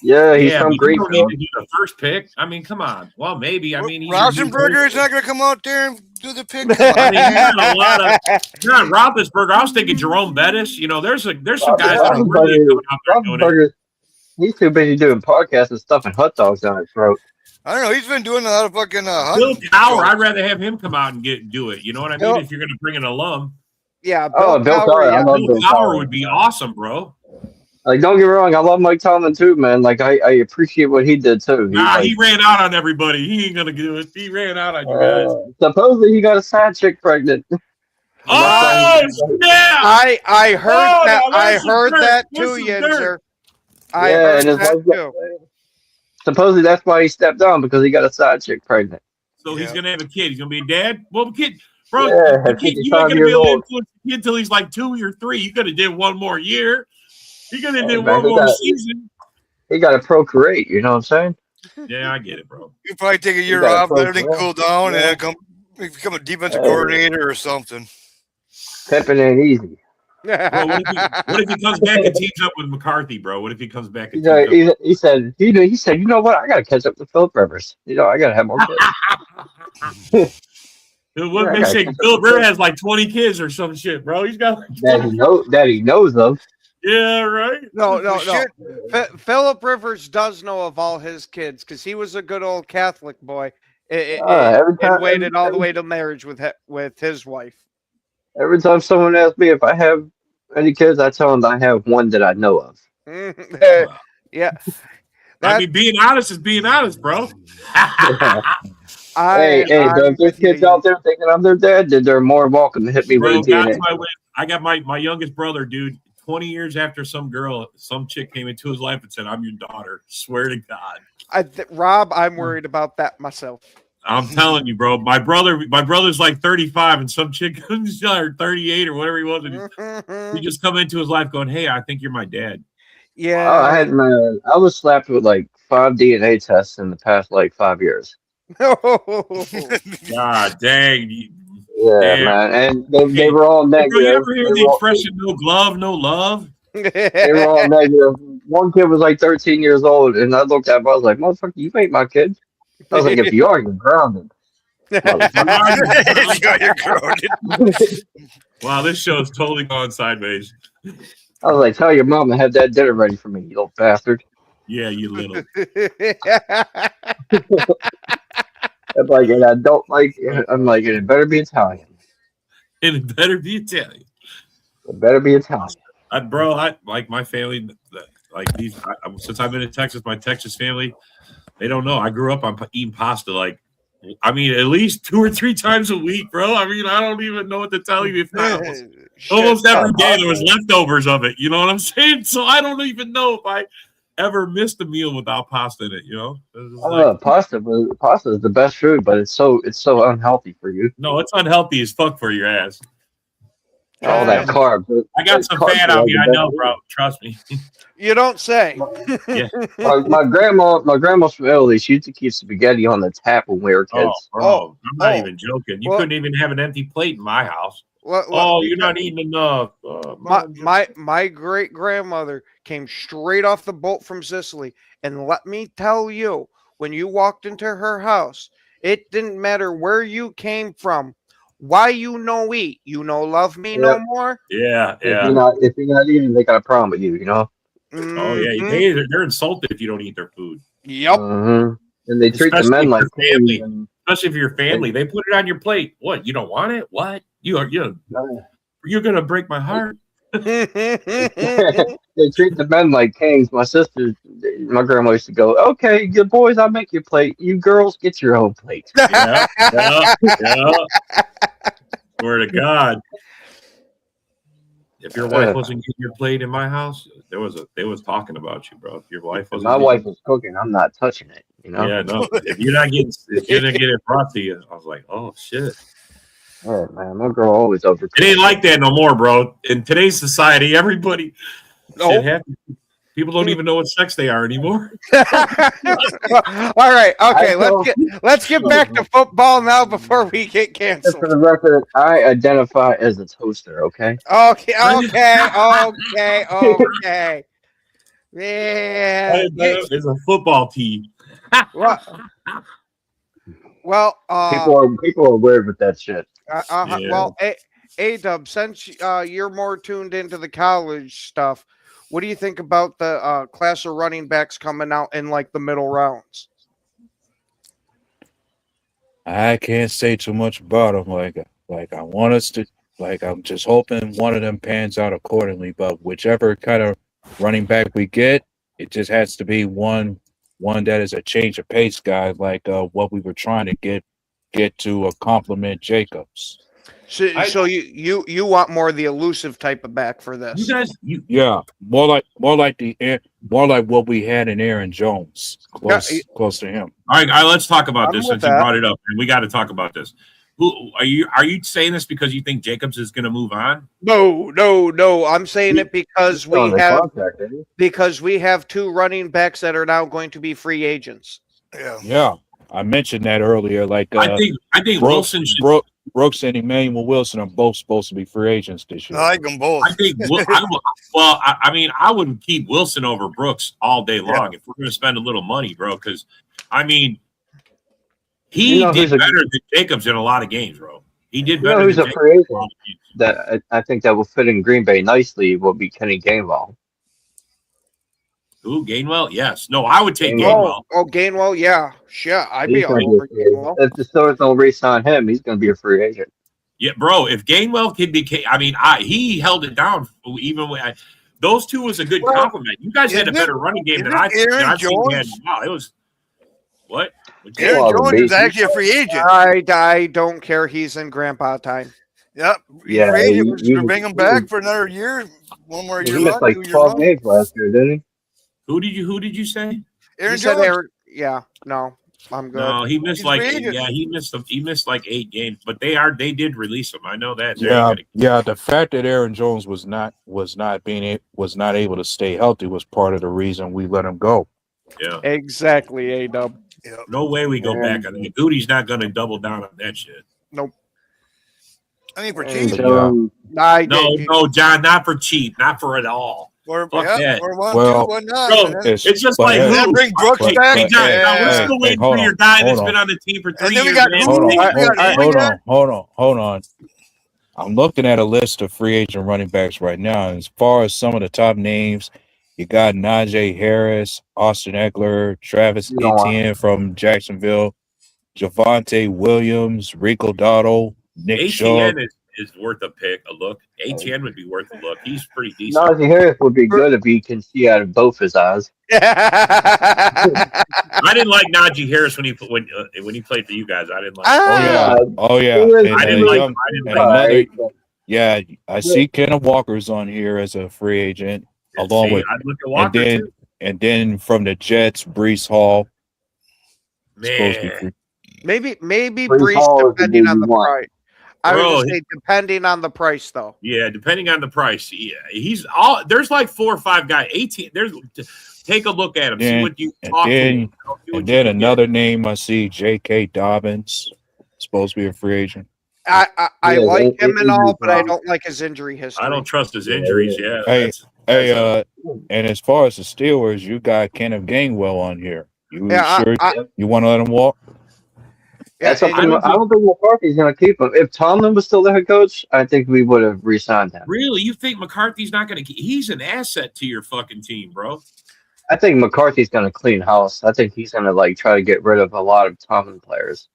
Yeah, he's Yeah, from but you Greece. don't need to do the first pick. I mean, come on. Well, maybe. I mean, Rosenberger is not going to come out there and do the pick. I mean, you got a lot of. Not Roethlisberger. I was thinking Jerome Bettis. You know, there's some guys that are really coming out there doing it. Roethlisberger, he's too busy doing podcasts and stuffing hot dogs down his throat. I don't know. He's been doing a lot of fucking Bill hunting Cowher, shows. I'd rather have him come out and do it. You know what I mean? Bill- If you're going to bring an alum, Yeah, Oh, Bill Cowher, I love Bill Bill Cowher Cowher. would be awesome, bro. Like, don't get me wrong, I love Mike Tomlin too, man. Like, I appreciate what he did too. Nah, like, he ran out on everybody. He ain't gonna do it. He ran out on you guys. supposedly he got a side chick pregnant. Oh yeah! I heard Oh, that. now I there's some heard dirt. that There's too, some Yenzer. dirt. I Yeah, heard and his that wife too. supposedly that's why he stepped down because he got a side chick pregnant. So he's Yeah. gonna have a kid. He's gonna be a dad. Well, the kid, bro, Yeah, the kid, you 55 ain't gonna be years able to old. influence the kid until he's like 2 or 3. You could have did one more year. You could have Hey, did man, one he more got- season. He got to procreate. You know what I'm saying? Yeah, I get it, bro. You probably take a year gotta off, let everything focus, cool down, yeah. and then come become a defensive Hey. coordinator or something. Pimping ain't easy. Bro, what if he comes back and teams up with McCarthy, bro? What if he comes back and You know, teams up? he said, you know what? I got to catch up with Philip Rivers. You know, I got to have more kids. Dude, what Yeah, I they gotta say? catch up Philip with Rivers has like 20 kids or some shit, bro. He's got like that he knows of. yeah, right. No. Shit. Philip Rivers does know of all his kids because he was a good old Catholic boy Every time, and waited all the way to marriage with his wife. every time someone asks me if I have any kids, I tell them I have one that I know of. Yeah. I mean, being honest is being honest, bro. Hey, if there's kids out there thinking I'm their dad, then they're more welcome to hit me Bro, with a DNA. I got my youngest brother, dude. 20 years after some chick came into his life and said, "I'm your daughter." Swear to God. Rob, I'm worried about that myself. I'm telling you, bro. My brother's like 35, and some chick comes or 38 or whatever he was, and he just come into his life going, "Hey, I think you're my dad." Yeah. I was slapped with like 5 DNA tests in the past like 5 years. God dang. Yeah, Damn. man, and they were all Bro, negative. you ever hear They the were all- expression "no glove, no love"? They were all negative. One kid was like 13 years old, and I looked at him. I was like, "Motherfucker, you ain't my kid." I was like, "If you are, you're grounded." Motherfucker. You're grounded. Wow, this show's totally gone sideways. I was like, "Tell your mom to have that dinner ready for me, you little bastard." Yeah, you little. I'm like, and I don't like. I'm like, and it better be Italian. And it better be Italian. It better be Italian. Bro, I like my family. Like these, since I've been in Texas, my Texas family, they don't know. I grew up on eating pasta. Like, I mean, at least 2 or 3 times a week, bro. I mean, I don't even know what to tell you. If not, almost every day there was leftovers of it. You know what I'm saying? So I don't even know if I ever missed a meal without pasta in it. You know? Pasta is the best food, but it's so unhealthy for you. No, it's unhealthy as fuck for your ass. All that carbs. I got some fat out here. I know, bro. Trust me. You don't say. My grandma's from Italy. She used to keep spaghetti on the tap when we were kids. Bro, I'm not even joking. You couldn't even have an empty plate in my house. You're not eating enough. My great grandmother came straight off the boat from Sicily, and let me tell you, when you walked into her house, it didn't matter where you came from. Why you no eat? You no love me no more? Yeah. If you're not eating, they got a problem with you, you know? Oh, yeah. They're insulted if you don't eat their food. Yep. And they treat the men like family. Especially if you're family. They put it on your plate. What? You don't want it? What? You're going to break my heart. They treat the men like kings. My grandma used to go, "Okay, good boys, I'll make your plate. You girls, get your own plate." Yeah. Swear to God. If your wife wasn't getting your plate in my house, they was talking about you, bro. If your wife wasn't, my wife was cooking, I'm not touching it. You know? Yeah, no. If you didn't get it brought to you, I was like, oh shit. Oh man, my girl always over. It ain't like that no more, bro. In today's society, everybody, shit happens. People don't even know what sex they are anymore. All right, okay. Let's get back to football now before we get Just canceled. for the record, I identify as a toaster. Okay. Okay. Yeah. It's a football team. Well, people are weird with that shit. Yeah. Well, A-Dub, since you're more tuned into the college stuff, what do you think about the class of running backs coming out in like the middle rounds? I can't say too much about them. Like I want us to. Like I'm just hoping one of them pans out accordingly. But whichever kind of running back we get, it just has to be one that is a change of pace guy, like what we were trying to get to complement Jacobs. So you want more of the elusive type of back for this? You guys, Yeah, more like what we had in Aaron Jones, close to him. all right, let's talk about I'm this with since you that. brought it up, and we got to talk about this. Who are you? Are you saying this because you think Jacobs is going to move on? No. I'm saying it because Still we under have contract, isn't he? because we have 2 running backs that are now going to be free agents. Yeah. Yeah, I mentioned that earlier. Like I think Brooks, Wilson should. Brooks and Emmanuel Wilson are both supposed to be free agents this year. I like them both. I think. I mean, I would keep Wilson over Brooks all day long if we're going to spend a little money, bro. Because I mean, he did better than Jacobs in a lot of games, bro. He did better. Who's than a free Jacobs. agent that I think that will fit in Green Bay nicely will be Kenny Gainwell. Who, Gainwell? Yes. No, I would take Gainwell. Gainwell. Gainwell, yeah. Sure, I'd be He's all gonna be a over free agent. Gainwell. If the Steelers don't re-sign him, he's going to be a free agent. Yeah, bro. If Gainwell could be, I mean, he held it down even when those two was a good compliment. You guys had a better running game than I've seen. Wow, it was what? Aaron Well, Jones is amazing. actually a free agent. I don't care. He's in grandpa time. Yep. Yeah, Free agent. you- Bring him back for another year. One more year He missed left. like 2 years 12 left. games last year, didn't he? Who did you say? Aaron He said Jones. yeah, no, I'm good. No, he missed He's like free agent. he missed like 8 games, but they did release him. I know that. Yeah. The fact that Aaron Jones was not able to stay healthy was part of the reason we let him go. Yeah. Exactly, A-Dub. Yep. No way we go back. I mean, Goody's not going to double down on that shit. I mean, for And cheap. so, No, John, not for cheap, not for it all. Or, Fuck that. or one, Well, 2, 1 not. Bro, man. it's just but like hey, Then bring Brooks Hey, back. Hey, John, Yeah. we're still waiting hold for your on, guy hold that's on. been on the team for 3 And then we years. got man. Google. Hold on. I'm looking at a list of free agent running backs right now, and as far as some of the top names, you got Najee Harris, Austin Eckler, Travis You don't want- Etienne from Jacksonville, Javonte Williams, Rico Dotto, Nick Chubb. ATN is worth a look. ATN would be worth a look. He's pretty decent. Najee Harris would be good if he can see out of both his eyes. I didn't like Najee Harris when he played for you guys. I didn't like. Oh yeah. I didn't like. Yeah, I see Kenneth Walker's on here as a free agent, along with I'd look at Walker too. and then from the Jets, Brees Hall. Supposed to be Man, free. Maybe Brees Hall Brees is the depending dude on you the want. price. I Bro, would just say depending on the price though. yeah, depending on the price. Yeah, he's all. There's like 4 or 5 guys. 18. Take a look at him. See Then- what you and talk to then- him. See what And you then can get. another name I see, J.K. Dobbins, supposed to be a free agent. I Yeah, like him it- and all, it- but I don't like his injury history. I don't trust his injuries. Yeah. Hey, that's- Hey, and as far as the Steelers, you got Kenneth Gainwell on here. You Yeah, sure you want to let him walk? That's Yeah, something I don't think McCarthy's going to keep him. If Tomlin was still the head coach, I think we would have re-signed him. Really, you think McCarthy's not going to? He's an asset to your fucking team, bro. I think McCarthy's going to clean house. I think he's going to try to get rid of a lot of Tomlin players.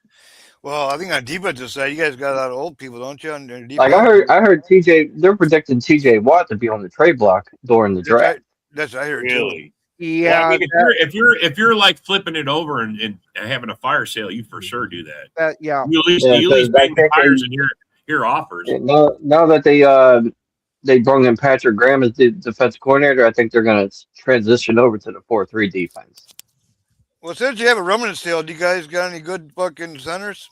Well, I think on defensive side, you guys got a lot of old people, don't you? On the defense? Like I heard TJ. They're predicting TJ Watt to be on the trade block during the draft. That's I heard too. Yeah, I mean, if you're like flipping it over and having a fire sale, you for sure do that. yeah. You at least Yeah, you at least because I bang the think fires and hear offers. Now that they brought in Patrick Graham as the defensive coordinator, I think they're going to transition over to the 4-3 defense. Well, since you have a rummage sale, do you guys got any good fucking centers?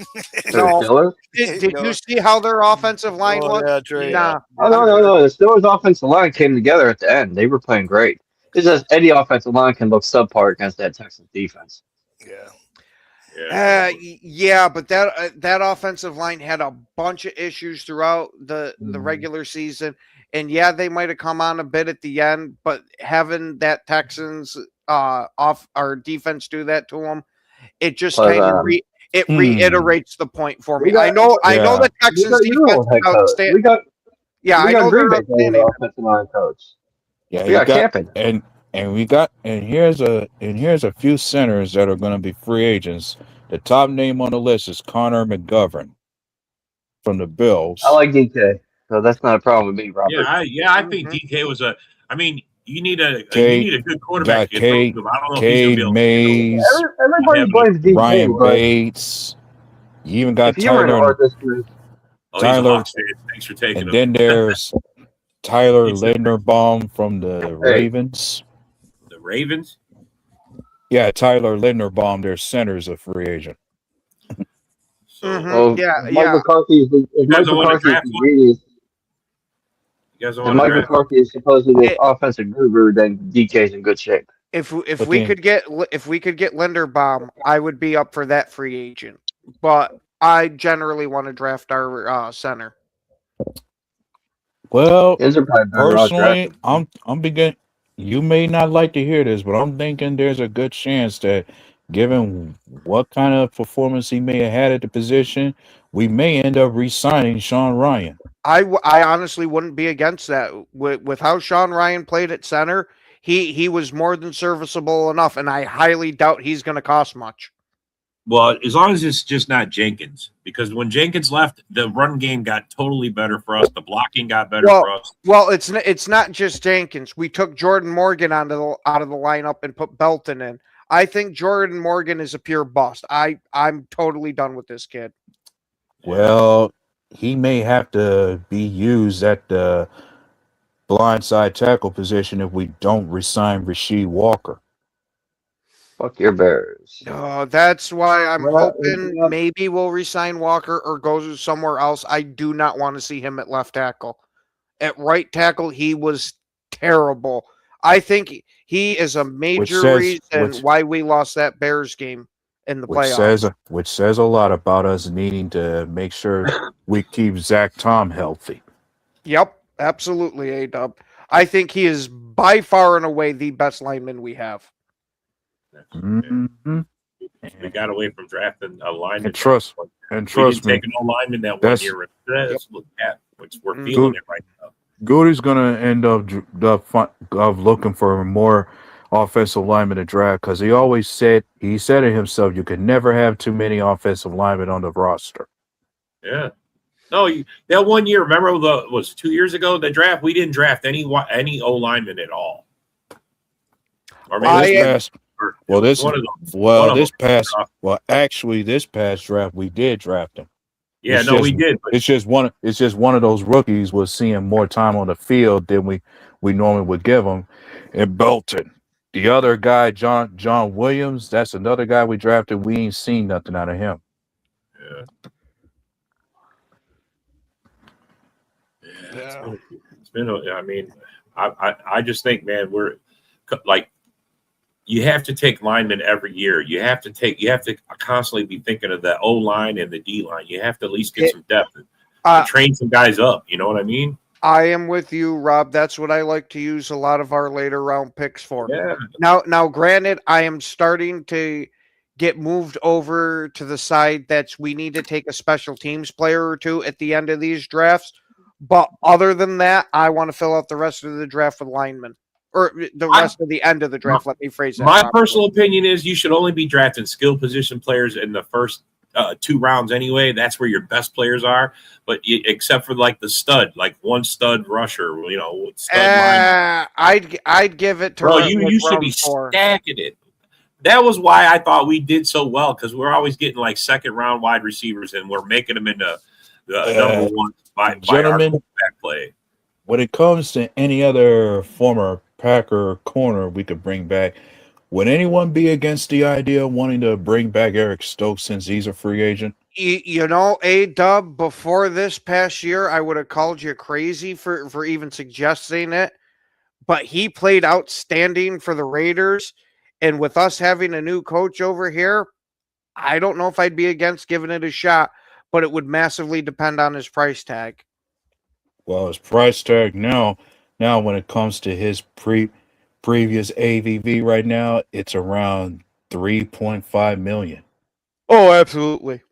For the Steelers? Did you see how their offensive line was? Yeah, Trey. Nah. Oh, no. The Steelers' offensive line came together at the end. They were playing great. It's just any offensive line can look subpar against that Texans defense. Yeah. Yeah, but that offensive line had a bunch of issues throughout the regular season, and yeah, they might have come on a bit at the end, but having that Texans off our defense do that to them, it just But, kind of reiterates the point for me. I know the We Texans got your defense old head is coach. outstanding. We got I know Green they're Bay playing outstanding. offensive line coach. Yeah, We got Campen. here's a few centers that are going to be free agents. The top name on the list is Connor McGovern from the Bills. I like DK, so that's not a problem with me, Robert. I think DK was a. I mean, you need a good quarterback. got to get through. I don't know if he's Cade gonna be able to Mays, Everybody blames DK, Ryan but Bates. You even got if you were in Tyler. this group, Oh, he's a Tyler, Hawks fan. Thanks for taking and him. then there's Tyler He's a- Linderbaum from the Ravens. The Ravens. Yeah, Tyler Linderbaum, their center's a free agent. So Mhm. Well, Yeah, if Mike yeah. McCarthy is if guys Mike don't want to McCarthy is draft the one? genius, you guys don't if want to Mike draft. McCarthy is supposedly It- this offensive guru, then DK's in good shape. If But we then- could get Linderbaum, I would be up for that free agent. But I generally want to draft our center. Well, His are probably better off personally, drafted. I'm beginning. You may not like to hear this, but I'm thinking there's a good chance that, given what kind of performance he may have had at the position, we may end up re-signing Sean Ryan. I honestly wouldn't be against that. With how Sean Ryan played at center, he was more than serviceable enough, and I highly doubt he's going to cost much. Well, as long as it's just not Jenkins, because when Jenkins left, the run game got totally better for us. The blocking got better for us. Well, it's not just Jenkins. We took Jordan Morgan out of the lineup and put Belton in. I think Jordan Morgan is a pure bust. I'm totally done with this kid. Well, he may have to be used at the blindside tackle position if we don't resign Rasheed Walker. Fuck your Bears. That's why I'm Well, hoping yeah. maybe we'll resign Walker or go somewhere else. I do not want to see him at left tackle. At right tackle, he was terrible. I think he is a major reason why we lost that Bears game in the playoffs. Which says a lot about us needing to make sure we keep Zach Tom healthy. Yep, absolutely, A-Dub. I think he is by far and away the best lineman we have. Mhm. We got away from drafting a lineman. And trust we me, didn't take an old lineman that one That's- year. That's what we're Mhm. feeling it right now. Goody's gonna end up of looking for more offensive linemen to draft because he said it himself. You could never have too many offensive linemen on the roster. Yeah. No, that one year, remember was 2 years ago, the draft, we didn't draft any O lineman at all. Or maybe This past draft we did draft him. yeah, It's no, just- we did. But It's just one of those rookies was seeing more time on the field than we normally would give him. And Belton, the other guy, John Williams, that's another guy we drafted. We ain't seen nothing out of him. yeah. It's been I mean, I just think, man, we're like, you have to take linemen every year. You have to constantly be thinking of the O line and the D line. You have to at least get some depth and train some guys up. You know what I mean? I am with you, Rob. That's what I like to use a lot of our later round picks for. Yeah. Now, granted, I am starting to get moved over to the side that's we need to take a special teams player or two at the end of these drafts. But other than that, I want to fill out the rest of the draft with linemen. Or the rest of the end of the draft. Let me phrase that. My properly. personal opinion is you should only be drafting skill position players in the first 2 rounds anyway. That's where your best players are. But except for like the stud, like one stud rusher, stud lineman. I'd give it to Bro, like you should round be 4. stacking it. That was why I thought we did so well, because we're always getting like second round wide receivers and we're making them into the number one by our Gentlemen, quarterback play. when it comes to any other former Packer corner we could bring back, would anyone be against the idea of wanting to bring back Eric Stokes since he's a free agent? A-Dub, before this past year, I would have called you crazy for even suggesting it. But he played outstanding for the Raiders. And with us having a new coach over here, I don't know if I'd be against giving it a shot, but it would massively depend on his price tag. Well, his price tag now when it comes to his previous AVV right now, it's around $3.5 million. Oh, absolutely.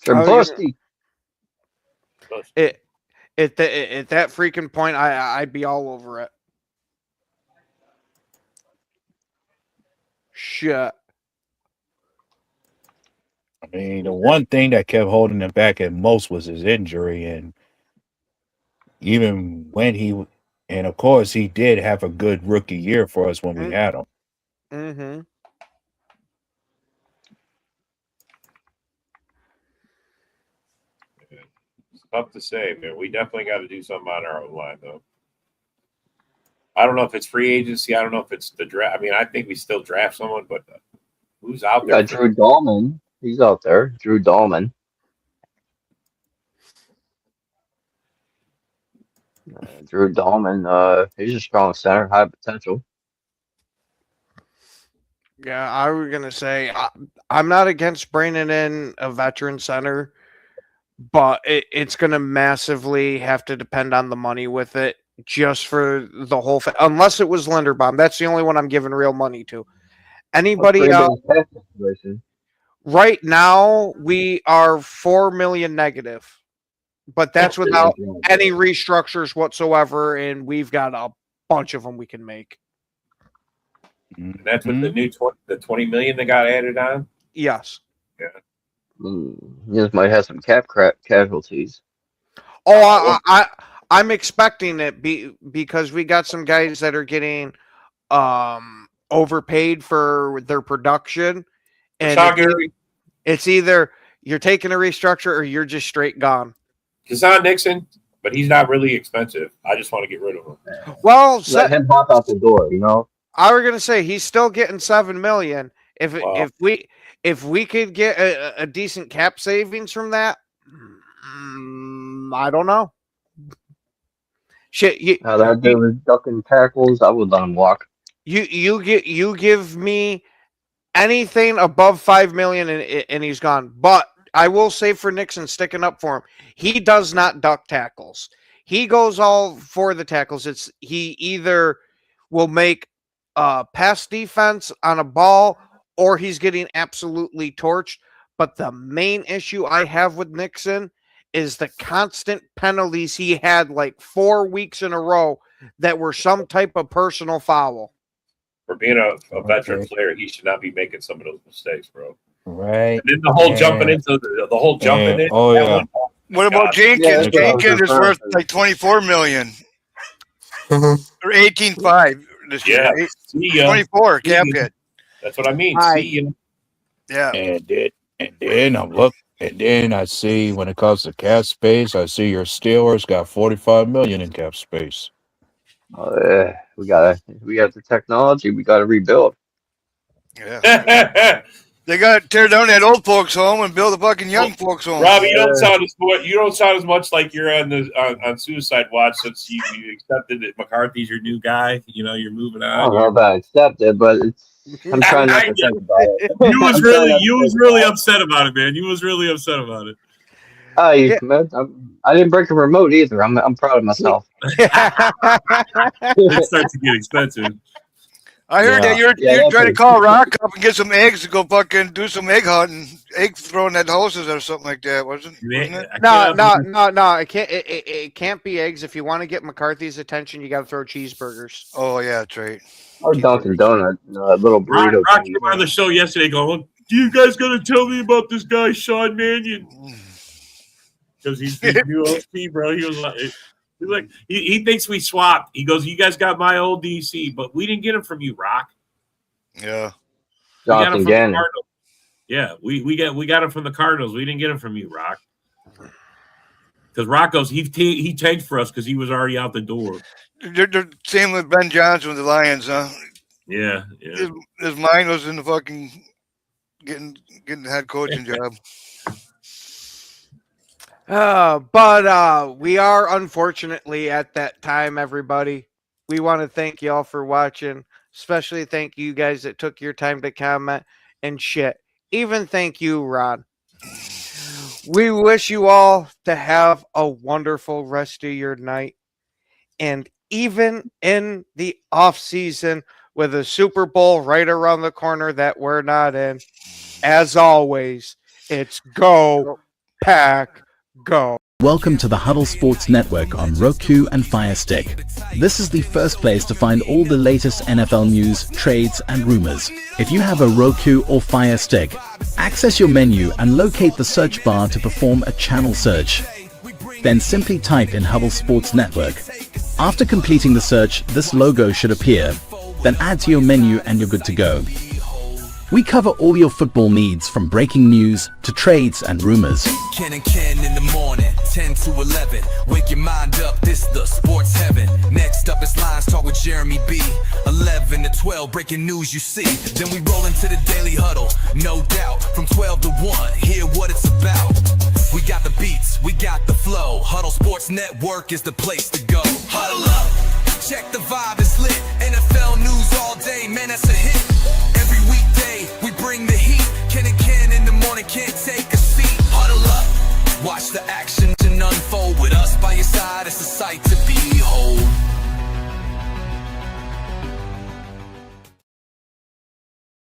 Trubisky. At that freaking point, I'd be all over it. Shit. I mean, the one thing that kept holding him back at most was his injury, and even when and of course he did have a good rookie year for us when we had him. Mm-hmm. Tough to say, man. We definitely got to do something on our own line, though. I don't know if it's free agency. I don't know if it's the draft. I mean, I think we still draft someone, but who's out We there? got Drew Dahlman. He's out there. Drew Dahlman. Drew Dahlman. He's a strong center, high potential. Yeah, I was gonna say I'm not against bringing in a veteran center, but it's gonna massively have to depend on the money with it. Just for the whole unless it was Linderbaum. That's the only one I'm giving real money to. Anybody else? Right now, we are $4 million negative, but that's without any restructures whatsoever, and we've got a bunch of them we can make. And that's with the new the $20 million that got added on. Yes. Yeah. You just might have some cap casualties. Oh, I'm expecting it because we got some guys that are getting overpaid for their production, and it's either you're taking a restructure or you're just straight gone. Kazan Nixon, but he's not really expensive. I just want to get rid of him. Well, let him hop out the door, you know. I was gonna say he's still getting $7 million. If we could get a decent cap savings from that, I don't know. Shit, How that dude was ducking tackles, I would let him walk. You give me anything above $5 million and he's gone. But I will say for Nixon sticking up for him, he does not duck tackles. He goes all for the tackles. He either will make pass defense on a ball or he's getting absolutely torched. But the main issue I have with Nixon is the constant penalties he had like 4 weeks in a row that were some type of personal foul. For being a veteran player, he should not be making some of those mistakes, bro. Right. And then the whole jumping into the whole jumping in. Oh, yeah. What about Jenkins? Yeah, Jenkins is worth like $24 million or 18.5 this year. Yeah. See ya. 24 cap hit. That's what I mean. See ya. Yeah. And then I look, and then I see when it comes to cap space, I see your Steelers got $45 million in cap space. Oh, yeah. We got the technology. We got to rebuild. Yeah. They got to tear down that old folks home and build a fucking young folks home. Robbie, you don't sound as much like you're on suicide watch since you accepted that McCarthy's your new guy. You know, you're moving on. I don't know if I accept it, but I'm trying not to think about it. You was really upset about it, man. You was really upset about it. Man, I didn't break a remote either. I'm proud of myself. It starts to get expensive. I heard that you're trying to call Rock up and get some eggs to go fucking do some egg hunting, egg throwing at houses or something like that, wasn't it? No. It can't be eggs. If you want to get McCarthy's attention, you got to throw cheeseburgers. Oh yeah, that's right. Or Dunkin' Donut, little burrito. Rock came on the show yesterday going, "Do you guys gonna tell me about this guy Sean Mannion?" Because he's the new OC, bro. He was like, he thinks we swapped. He goes, "You guys got my old DC, but we didn't get him from you, Rock." Yeah. Jonathan Gannon. Yeah, we got him from the Cardinals. We didn't get him from you, Rock. Because Rock goes, he tanked for us because he was already out the door. They're same with Ben Johnson with the Lions, huh? Yeah. His mind was in the fucking getting the head coaching job. But we are unfortunately at that time, everybody. We want to thank y'all for watching. Especially thank you guys that took your time to comment and shit. Even thank you, Ron. We wish you all to have a wonderful rest of your night. And even in the off season with a Super Bowl right around the corner that we're not in, as always, it's go, Pack, go. Welcome to the Huddle Sports Network on Roku and Fire Stick. This is the first place to find all the latest NFL news, trades, and rumors. If you have a Roku or Fire Stick, access your menu and locate the search bar to perform a channel search. Then simply type in Huddle Sports Network. After completing the search, this logo should appear. Then add to your menu and you're good to go. We cover all your football needs from breaking news to trades and rumors. Ken and Ken in the morning. 10 to 11. Wake your mind up, this the sports heaven. Next up is Lines Talk with Jeremy B. 11 to 12, breaking news you see. Then we roll into the Daily Huddle, no doubt. From 12 to 1, hear what it's about. We got the beats, we got the flow. Huddle Sports Network is the place to go. Huddle up, check the vibe, it's lit. NFL news all day, man, that's a hit. Every weekday, we bring the heat. Ken and Ken in the morning, can't take